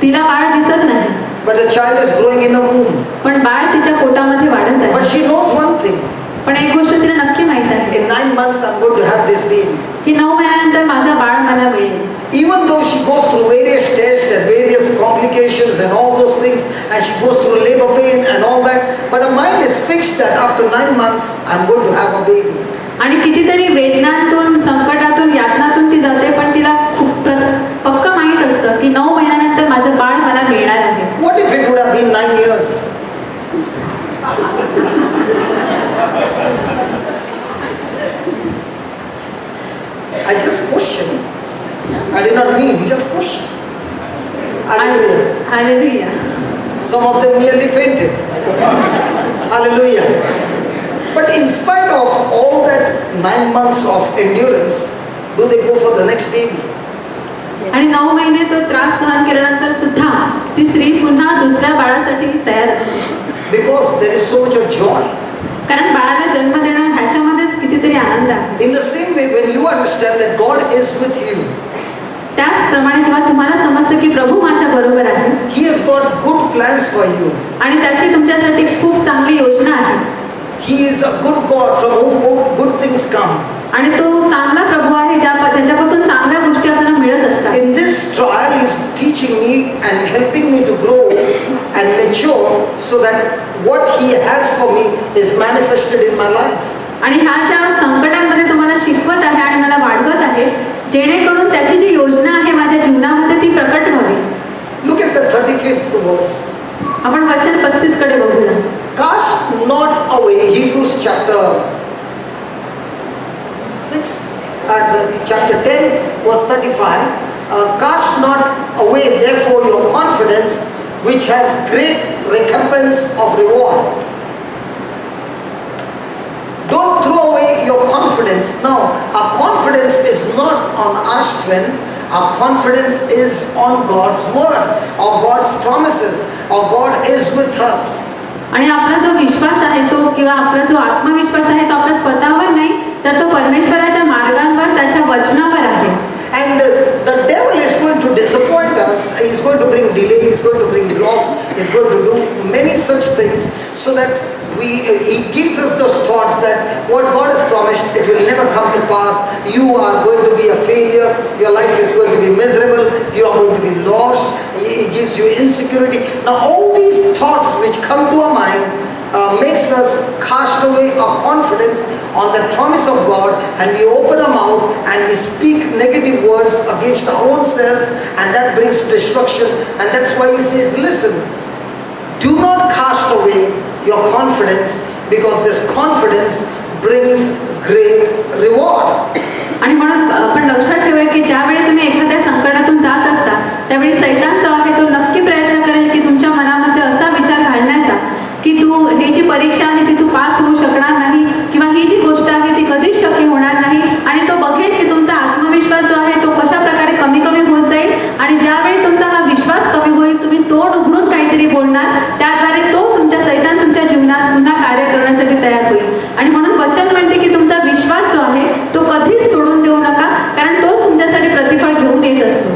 तिला बाळ दिसत नाही, but the child is growing in her womb. पण बाळ तिच्या पोटामध्ये वाढत But आहे. she knows one thing, पण एक गोष्ट तिला नक्की माहित आहे in 9 months I'm going to have this baby. की 9 महिन्यानंतर माझा बाळ मला मिळेल. Even though she goes through various tests and various complications and all those things, and she goes through labor pain and all that, but her mind is fixed that after 9 months I'm going to have a baby. आणि कितीतरी वेदनांतून, संकटातून, यातनातून ती जाते, पण तिला खूप पक्क माहीत असतं की 9 महिन्यानंतर माझं बाळ मला मिळणार आहे. What if it would have been 9 years? I just question. I did not mean, just question. Hallelujah. Hallelujah. Some of them nearly fainted. Hallelujah. But in spite of all that 9 months of endurance, do they go for the next baby? आणि 9 महिने तो त्रास सहन केल्यानंतर सुद्धा ती स्त्री पुन्हा दुसऱ्या बाळासाठी तयार असते. Because there is so much of joy. कारण बाळाला जन्म देणं ह्याच्यामध्येच कितीतरी आनंद आहे. In the same way, when you understand that God is with you, त्याचप्रमाणे जेव्हा तुम्हाला समजतं की प्रभू माझ्या बरोबर आहे, He has got good plans for you. आणि त्याची तुमच्यासाठी खूप चांगली योजना आहे, He is a good God from whom good things come. आणि तो चांगला प्रभू आहे ज्याच्यापासून चांगल्या गोष्टी आपल्याला मिळत असतात. In this trial, He is teaching me and helping me to grow and mature so that what He has for me is manifested in my life. आणि ह्या ज्या संकटांमध्ये तुम्हाला शिकवत आहे आणि मला वाढवत आहे, जेणेकरून त्याची जी योजना आहे माझ्या जीवनामध्ये ती प्रकट व्हावी. Look at the 35th verse. आपण वचन 35 कडे बघूया. Cast not away, Hebrews chapter 6, chapter 10, verse 35. Cast not away therefore your confidence, which has great recompense of reward. Don't throw away your confidence. Now, our confidence is not on our strength. Our confidence is on God's word, or God's promises, or God is with us. आणि आपला जो विश्वास आहे तो, किंवा आपला जो आत्मविश्वास आहे तो आपल्या स्वतःवर नाही, तर तो परमेश्वराच्या मार्गांवर, त्याच्या वचनावर आहे. And the devil is going to disappoint us. He's going to bring delay. He's going to bring blocks. He's going to do many such things so that He gives us those thoughts that what God has promised, it will never come to pass. You are going to be a failure. Your life is going to be miserable. You are going to be lost. He gives you insecurity. Now all these thoughts which come to our mind makes us cast away our confidence on the promise of God, and we open our mouth and we speak negative words against our own selves, and that brings destruction. And that's why he says, listen, do not cast away your confidence, because this confidence brings great reward. आणि म्हणून आपण लक्षात ठेवूया की ज्यावेळी तुम्ही एखाद्या संकटातून जात असता त्यावेळी सैतान जो आहे तो नक्की प्रयत्न करेल की तुमच्या मनामध्ये असा विचार घालण्याचा की तू ही जी परीक्षा आहे ती तू पास होऊ शकणार नाही, किंवा ही जी गोष्ट आहे ती कधीच शक्य होणार नाही, आणि तो बघेल की तुमचा आत्मविश्वास जो आहे तो कशा प्रकारे कमी कमी होत जाईल. आणि ज्यावेळी तुमचा हा विश्वास कमी होईल, तुम्ही तोंड उघडून काहीतरी बोलणार, त्याद्वारे तो सैतान तुमच्या जीवनात पुन्हा कार्य करण्यासाठी तयार होईल. आणि म्हणून वचन म्हणते की तुमचा विश्वास जो आहे तो कधीच सोडून देऊ नका, कारण तोच तुमच्यासाठी प्रतिफळ घेऊन येत असतो.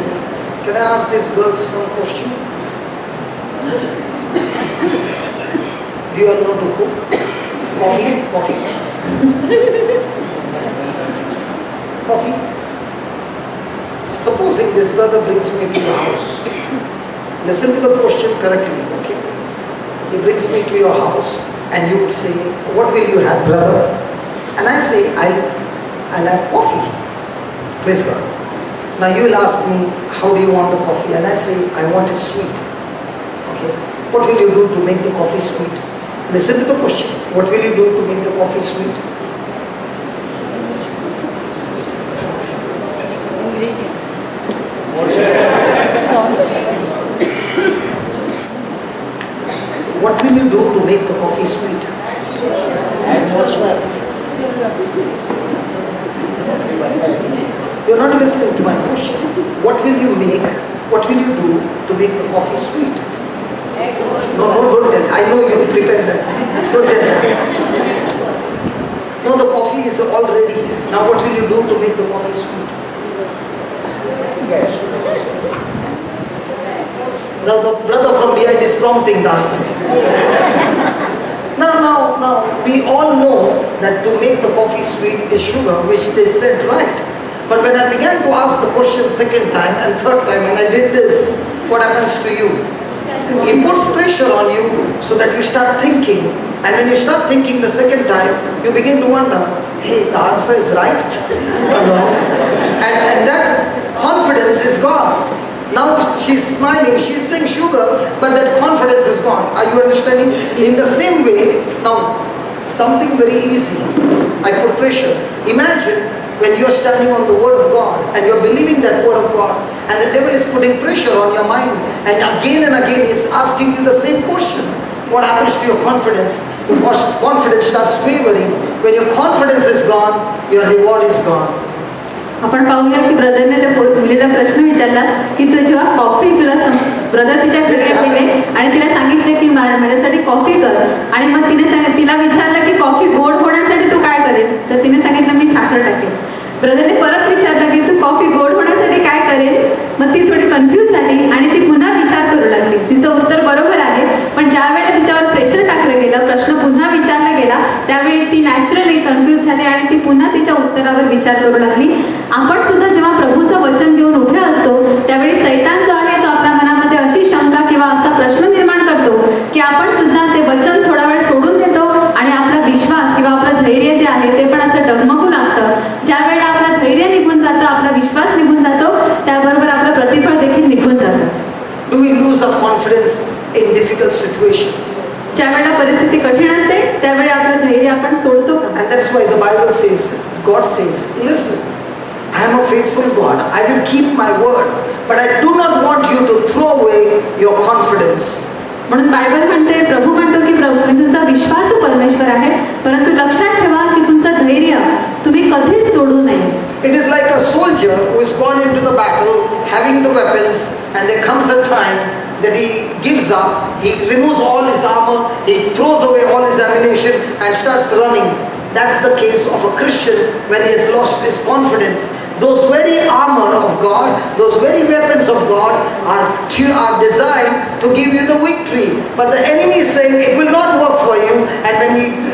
Can I ask these girls some question? Do you all know to cook? Coffee? Coffee? Supposing this brother brings me to your house. Listen to the question correctly, okay? He brings me to your house and you would say, what will you have, brother? And I say, I'll have coffee. Praise God. Now you will ask me, how do you want the coffee? And I say, I want it sweet. Okay. What will you do to make the coffee sweet? Listen to the question. What will you do to make the coffee sweet? What will you do to make the coffee sweet? Add more sugar. You're not listening to my question. What will you make? What will you do to make the coffee sweet? No, don't tell. I know you prepared that. Don't tell that. No, the coffee is all ready. Now what will you do to make the coffee sweet? Yes. Now the brother from behind is prompting the answer. Now, we all know that to make the coffee sweet is sugar, which they said right. But when I began to ask the question second time and third time, and I did this, what happens to you? He puts pressure on you so that you start thinking. And when you start thinking the second time, you begin to wonder, hey, the answer is right. And that confidence is gone. Now she's smiling, she's saying sugar, but that confidence is gone. Are you understanding? In the same way, now something very easy. I put pressure. Imagine when you're standing on the word of God and you're believing that word of God, and the devil is putting pressure on your mind, and again he's asking you the same question. What happens to your confidence? Your confidence starts wavering. When your confidence is gone, your reward is gone. आपण पाहूया की ब्रदरने त्या मुलीला प्रश्न विचारला की तू जेव्हा coffee तुला ब्रदर तिच्या घरी गेले आणि तिला सांगितले की माझ्यासाठी कॉफी कर, आणि मग तिला विचारलं की कॉफी गोड होण्यासाठी तू काय करेल, तर तिने सांगितलं मी साखर टाकेल. ब्रदरने परत विचारलं की तू कॉफी गोड होण्यासाठी काय करेल, मग ती थोडी कन्फ्यूज झाली आणि ती पुन्हा विचार करू लागली. तिचं उत्तर बरोबर आहे, पण ज्या वेळेला तिच्यावर प्रेशर टाकलं गेलं, प्रश्न पुन्हा विचारला गेला, त्यावेळी ती नॅचरली कन्फ्यूज झाली आणि ती पुन्हा तिच्या उत्तरावर विचार करू लागली. आपण सुद्धा जेव्हा प्रभूचं वचन घेऊन उभे असतो त्यावेळी सैतान जो आहे तो आपल्या मनामध्ये अशी शंका किंवा असा प्रश्न निर्माण करतो की आपण सुद्धा ते वचन थोडा वेळ सोडून देतो आणि आपला विश्वास किंवा आपलं धैर्य जे आहे ते पण असं डगमगू लागतं. ज्या वेळेला आपलं धैर्य निघून जातं, आपला विश्वास निघून जातो, त्याबरोबर आपलं प्रतिफळ देखील निघून जातं. Do we lose our confidence in difficult situations? ज्या वेळेला परिस्थिती कठीण असते त्यावेळी आपलं धैर्य आपण सोडतो का? And that's why the Bible says, God says, listen, I am a faithful God. I will keep my word. But I do not want you to throw away your confidence. म्हणून बायबल म्हणते, प्रभू म्हणतो की प्रभू मी तुमचा विश्वासू परमेश्वर आहे, परंतु लक्षात ठेवा की तुमचं धैर्य तुम्ही कधीच सोडू नये. It is like a soldier who is gone into the battle having the weapons, and there comes a time that he gives up, he removes all his armor, he throws away all his ammunition and starts running. That's the case of a Christian when he has lost his confidence. those very armor of God, those very weapons of God are designed to give you the victory. But the enemy is saying it will not work for you, and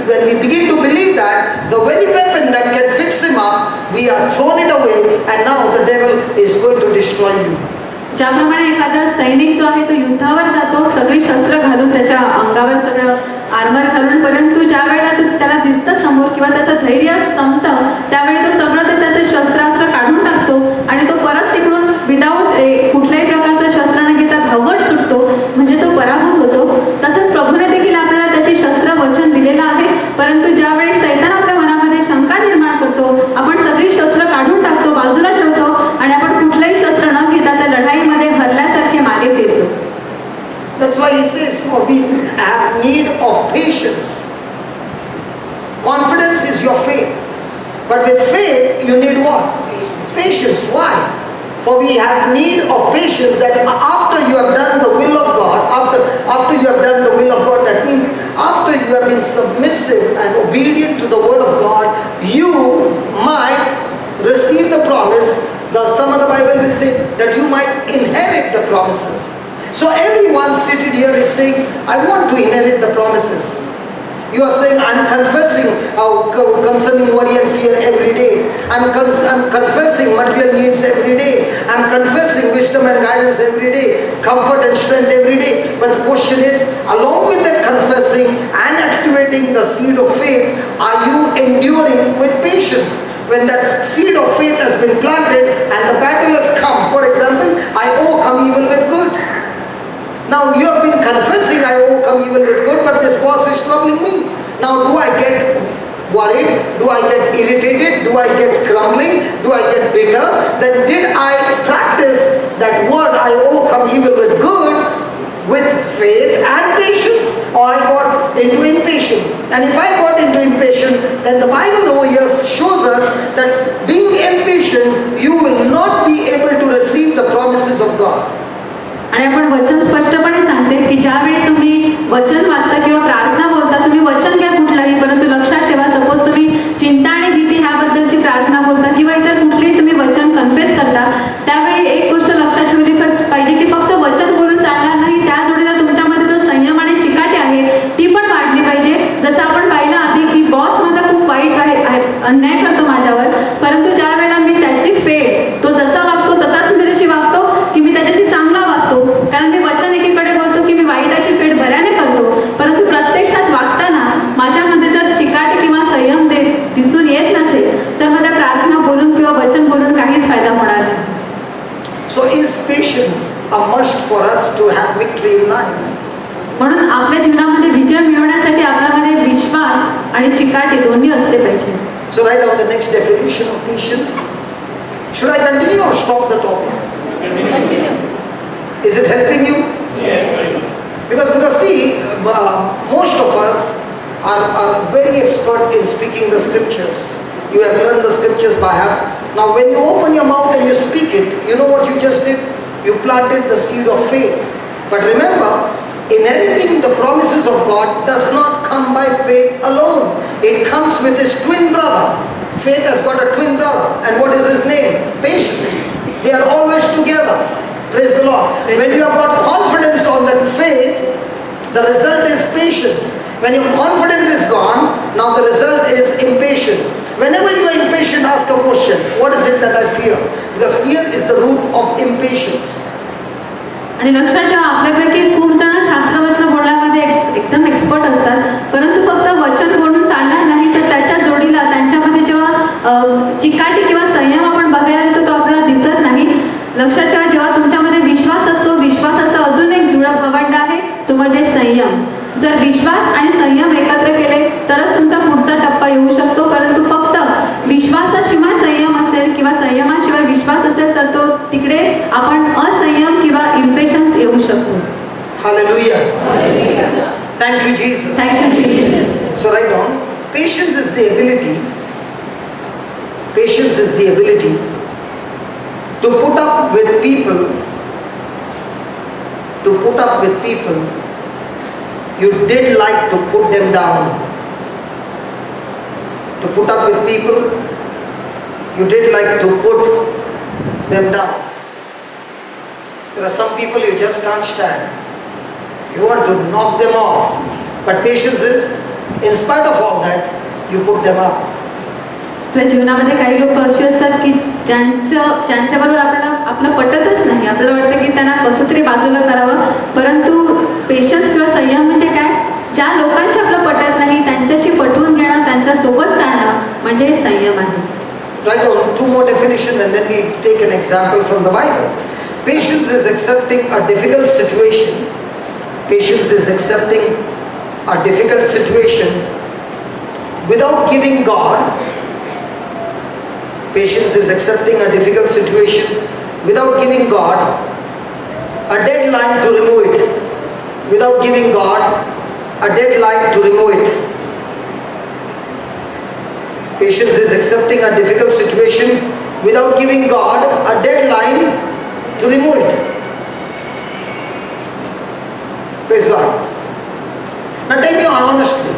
when we begin to believe that, the very weapon that can fix him up, we are thrown it away, and now the devil is going to destroy you. ज्याप्रमाणे एखादा सैनिक जो आहे तो युद्धावर जातो सगळी शस्त्र घालून त्याच्या अंगावर सगळं आर्मर घालून, परंतु ज्या वेळेला तो त्याला दिसतं समोर किंवा त्याचं धैर्य संपतं त्यावेळी तो सगळं ते त्याचे शस्त्रास्त्र काढून टाकतो आणि तो परत तिकडून विदाऊट कुठल्याही प्रकारचं शस्त्र न घेता धावत सुटतो, म्हणजे तो पराभूत होतो. तसंच प्रभूने देखील आपल्याला त्याची शस्त्र वचन दिलेलं आहे, परंतु ज्यावेळी सैतान आपल्या मनामध्ये शंका निर्माण करतो, आपण सगळी शस्त्र काढून टाकतो, बाजूला ठेवतो आणि आपण कुठलंही शस्त्र न घेता त्या लढाईमध्ये हरल्यासारखे मागे फिरतो. That's why he says, for we have need of patience. Confidence is your faith. But with faith, you need what? Patience. Why? For we have need of patience, that after you have done the will of God, after you have done the will of God, that means after you have been submissive and obedient to the word of God, you might receive the promise. Some of the Bible will say that you might inherit the promises. So everyone seated here is saying, I want to inherit the promises. You are saying, I'm confessing concerning worry and fear every day. I'm confessing material needs every day. I'm confessing wisdom and guidance every day. Comfort and strength every day. But the question is, along with that confessing and activating the seed of faith, are you enduring with patience? When that seed of faith has been planted and the battle has come, for example, I overcome evil with good. Now you have been confessing, I overcome evil with good, but this boss is troubling me. Now do I get worried? Do I get irritated? Do I get grumbling? Do I get bitter? Then did I practice that word, I overcome evil with good, with faith and patience, or I got into impatience? And if I got into impatience, then the Bible over here shows us that being impatient, you will not be able to receive the promises of God. आणि आपण वचन स्पष्टपणे सांगते की ज्यावेळी तुम्ही वचन वाचता किंवा प्रार्थना बोलता, तुम्ही वचन घ्या कुठलाही, परंतु लक्षात ठेवा, सपोज तुम्ही चिंता आणि भीती ह्याबद्दलची प्रार्थना बोलता किंवा इतर कुठलीही तुम्ही वचन कन्फेस करता, त्यावेळी एक गोष्ट लक्षात ठेवली पाहिजे की फक्त वचन बोलून चालणार नाही, त्या जोडीला तुमच्यामध्ये जो संयम आणि चिकाटी आहे ती पण वाढली पाहिजे. जसं आपण पाहिलं आधी की बॉस माझा खूप वाईट आहे, अन्याय करतो माझ्यावर, परंतु ज्या वेळेला मी त्याची फेड, तो जसा वागतो तसाच मी त्याच्याशी वागतो की मी त्याच्याशी चांगला वागतो, कारण मी वचन एकीकडे बोलतो की मी वाईटाची फेड बऱ्याने करतो, परंतु प्रत्यक्षात वागताना माझ्यामध्ये जर चिकाटी किंवा संयम दिसून येत नसेल तर मला प्रार्थना बोलून किंवा वचन बोलून काहीच फायदा होणार नाही. So is patience a must for us to have victory in life? म्हणून आपल्या जीवनामध्ये विजय मिळवण्यासाठी आपल्यामध्ये विश्वास आणि चिकाटी दोन्ही असले पाहिजे. So write down the next definition of patience. Should I continue or stop the topic? Continue. Is it helping you? Yes. Because see, most of us are very expert in speaking the scriptures. You have learned the scriptures by heart. Now when you open your mouth and you speak it, you know what you just did? You planted the seed of faith. But remember, inheriting the promises of God does not come by faith alone. It comes with his twin brother. Faith has got a twin brother. And what is his name? Patience. They are always together. Praise the Lord. When you have got confidence on that faith, the result is patience. When your confidence is gone, now the result is impatient. Whenever you are impatient, ask a question. What is it that I fear? Because fear is the root of impatience. आणि लक्षात ठेवा, आपल्यापैकी खूप जण शास्त्रवचन बोलण्यामध्ये एकदम expert असतात, परंतु फक्त वचन बोलून चालणार नाही, तर त्याच्या जोडीला त्यांच्यामध्ये जेव्हा चिकाटी किंवा संयम आपण बघायला येतो तो आपल्याला दिसत नाही. लक्षात ठेवा, जेव्हा तुमच्यामध्ये विश्वास असतो, विश्वासाचा अजून एक जुळा भावंड आहे, तो म्हणजे संयम. जर विश्वास आणि संयम एकत्र केले तरच तुमचा पुढचा टप्पा येऊ शकतो, परंतु फक्त विश्वासाशिवाय संयम असेल किंवा संयमाशिवाय विश्वास असेल तर तो तिकडे आपण असंयम किंवा इम्पेशन्स येऊ शकतो. Hallelujah. Thank you, Jesus. Thank you, Jesus. So write down, patience is the ability to put up with people you did like to put them down. To put up with people you did like to put them down. There are some people you just can't stand. You want to knock them off. But patience is, in spite of all that, you put them up. आपल्या जीवनामध्ये काही लोक अशी असतात की ज्यांच्याबरोबर आपलं पटतच नाही. आपल्याला वाटतं की त्यांना कसं तरी बाजूला करावं, परंतु पेशन्स किंवा संयम म्हणजे काय? ज्या लोकांशी आपलं पटत नाही त्यांच्याशी पटवून घेणं, त्यांच्यासोबत चालणं म्हणजे संयम आहे. Write down 2 more definitions and then we take an example from the Bible. Patience is accepting a difficult situation. Patience is accepting a difficult situation without giving God. Patience is accepting a difficult situation without giving God a deadline to remove it. Without giving God a deadline to remove it. Patience is accepting a difficult situation without giving God a deadline to remove it. Praise God. Now tell me honestly,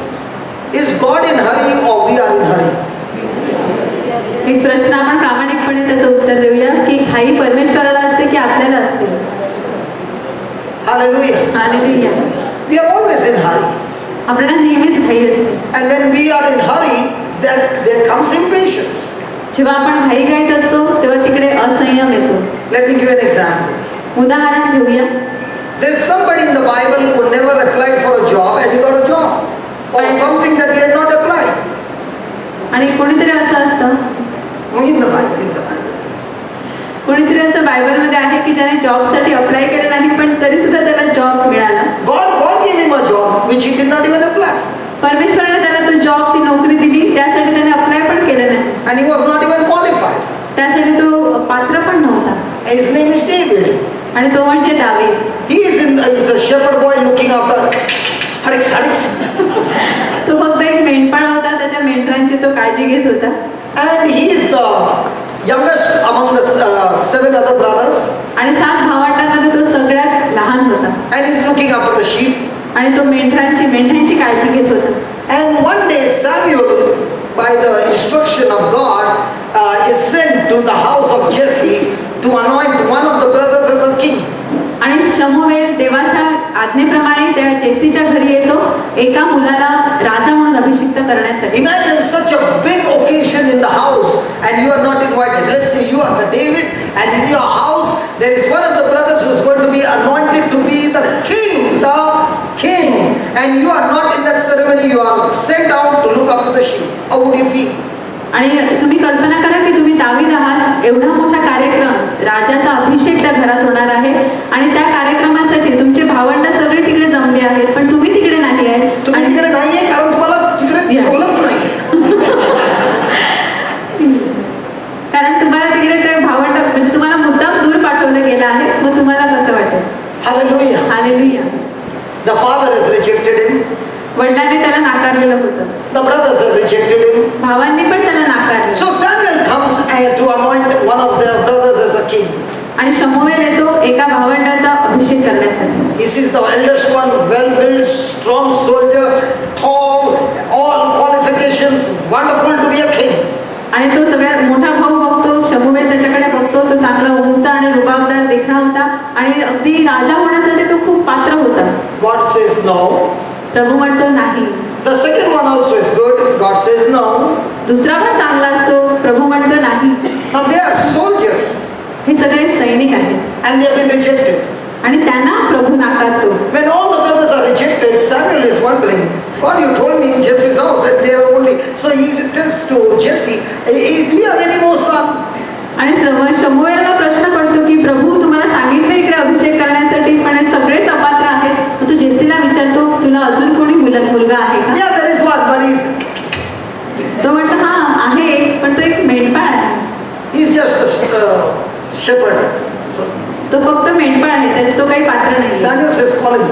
is God in hurry or we are in hurry? एक प्रश्न आपण प्रामाणिकपणे त्याचं उत्तर देऊया की घाई परमेश्वराला असते की आपल्याला असते? Hallelujah. Hallelujah. We are always in hurry. आपल्याला नेहमीच घाई असते. And when we are in hurry, there comes impatience. जेव्हा आपण घाईघाईत असतो तेव्हा तिकडे असंयम येतो. Let me give an example. उदाहरण घेऊया. There's somebody in the Bible who never applied for a job and he got a job. Or something that he had not applied. आणि कोणीतरी असं असतं, In the Bible. कोणीतरी असं बायबलमध्ये आहे की ज्याने जॉबसाठी अप्लाय केलं नाही पण तरी सुद्धा त्याला जॉब मिळाला. God gave him a job which he did not even apply. परमेश्वराने त्याला तो जॉब, ती नोकरी दिली ज्यासाठी त्याने अप्लाय पण केलं नाही. And he was not even qualified. त्यासाठी तो पात्र पण नव्हता. His name is David. आणि तो म्हणजे दावीद. He is a shepherd boy looking after hariks. तो फक्त एक मेंढपाळ होता, त्याच्या मेंढरांची तो काळजी घेत होता. And he is the youngest among the 7 other brothers. आणि 7 भावंडांमध्ये तो सगळ्यात लहान होता. And he is looking after the sheep. आणि तो मेंढ्यांची काळजी घेत होता. And one day Samuel, by the instruction of God, is sent to the house of Jesse to anoint one of the brothers as a king. आणि शमूएल देवाच्या आज्ञेप्रमाणे त्या जेसीच्या घरी येतो एका मुलाला राजा म्हणून अभिषिक्त करण्यासाठी. Imagine such a big occasion in the house and you are not invited. Let's say you are the David and in your house there is one of the brothers who is going to be anointed to be the king, and you are not in that ceremony. You are sent out to look after the sheep. How would you feel? आणि तुम्ही कल्पना करा की तुम्ही दावीद आहात, एवढा मोठा कार्यक्रम, राजाचा अभिषेक त्या घरात होणार आहे आणि त्या कार्यक्रमासाठी तुमचे भावंड सगळे तिकडे जमले आहेत पण तुम्ही तिकडे नाही आहे. तुम्ही तिकडे नाहीये कारण तुम्हाला तिकडे ठेवलं नाही. कारण तुम्हाला तिकडे ते भावंड म्हणजे तुम्हाला मुद्दाम दूर पाठवलं गेलं आहे. मग तुम्हाला कसं वाटेल? Hallelujah. Hallelujah. The father has rejected him. वडिलांनी त्याला नाकारलेलं होतं. The brothers have rejected him. भावांनी पण त्याला नाकारलं. So Samuel comes to anoint one of their brothers as a king. आणि शमूएल येतो एका भावंडाचा अभिषेक करण्यासाठी. He sees the eldest one, well-built, strong soldier, tall, all qualifications, wonderful to be a king. आणि तो सगळ्यात मोठा भाऊ बघतो, शमूएल त्याच्याकडे बघतो, तो चांगला उंच आणि रुबाबदार देखणा होता आणि अगदी राजा होण्यासाठी तो खूप पात्र होता. God says no. प्रभू म्हणतो नाही. The second one also is good. God says no. दुसरा पण चांगला असतो, प्रभू म्हणतो नाही. Now they are soldiers हे सगळे सैनिक आहेत and they have been rejected. आणि त्यांना प्रभू नाकारतो. When all the brothers are rejected, Samuel is wondering, God, you told me in Jesse's house that there are only... So he tells to Jesse, do you have any more son? आणि शमूएलला प्रश्न पडतो की प्रभू तुम्हाला सांगितलं इकडे अभिषेक करण्यासाठी पण हे सगळेच अपात्र आहेत. मग तो जेसीला विचारतो तुला अजून कोणी मुलगा आहे का? Yeah, there is one, but तो म्हणतो हा आहे पण तो एक मेंढपाळ आहे. he's just a shepherd. So तो फक्त मेंढपाळ आहे, तो काही पात्र नाही. Samuel says, call him.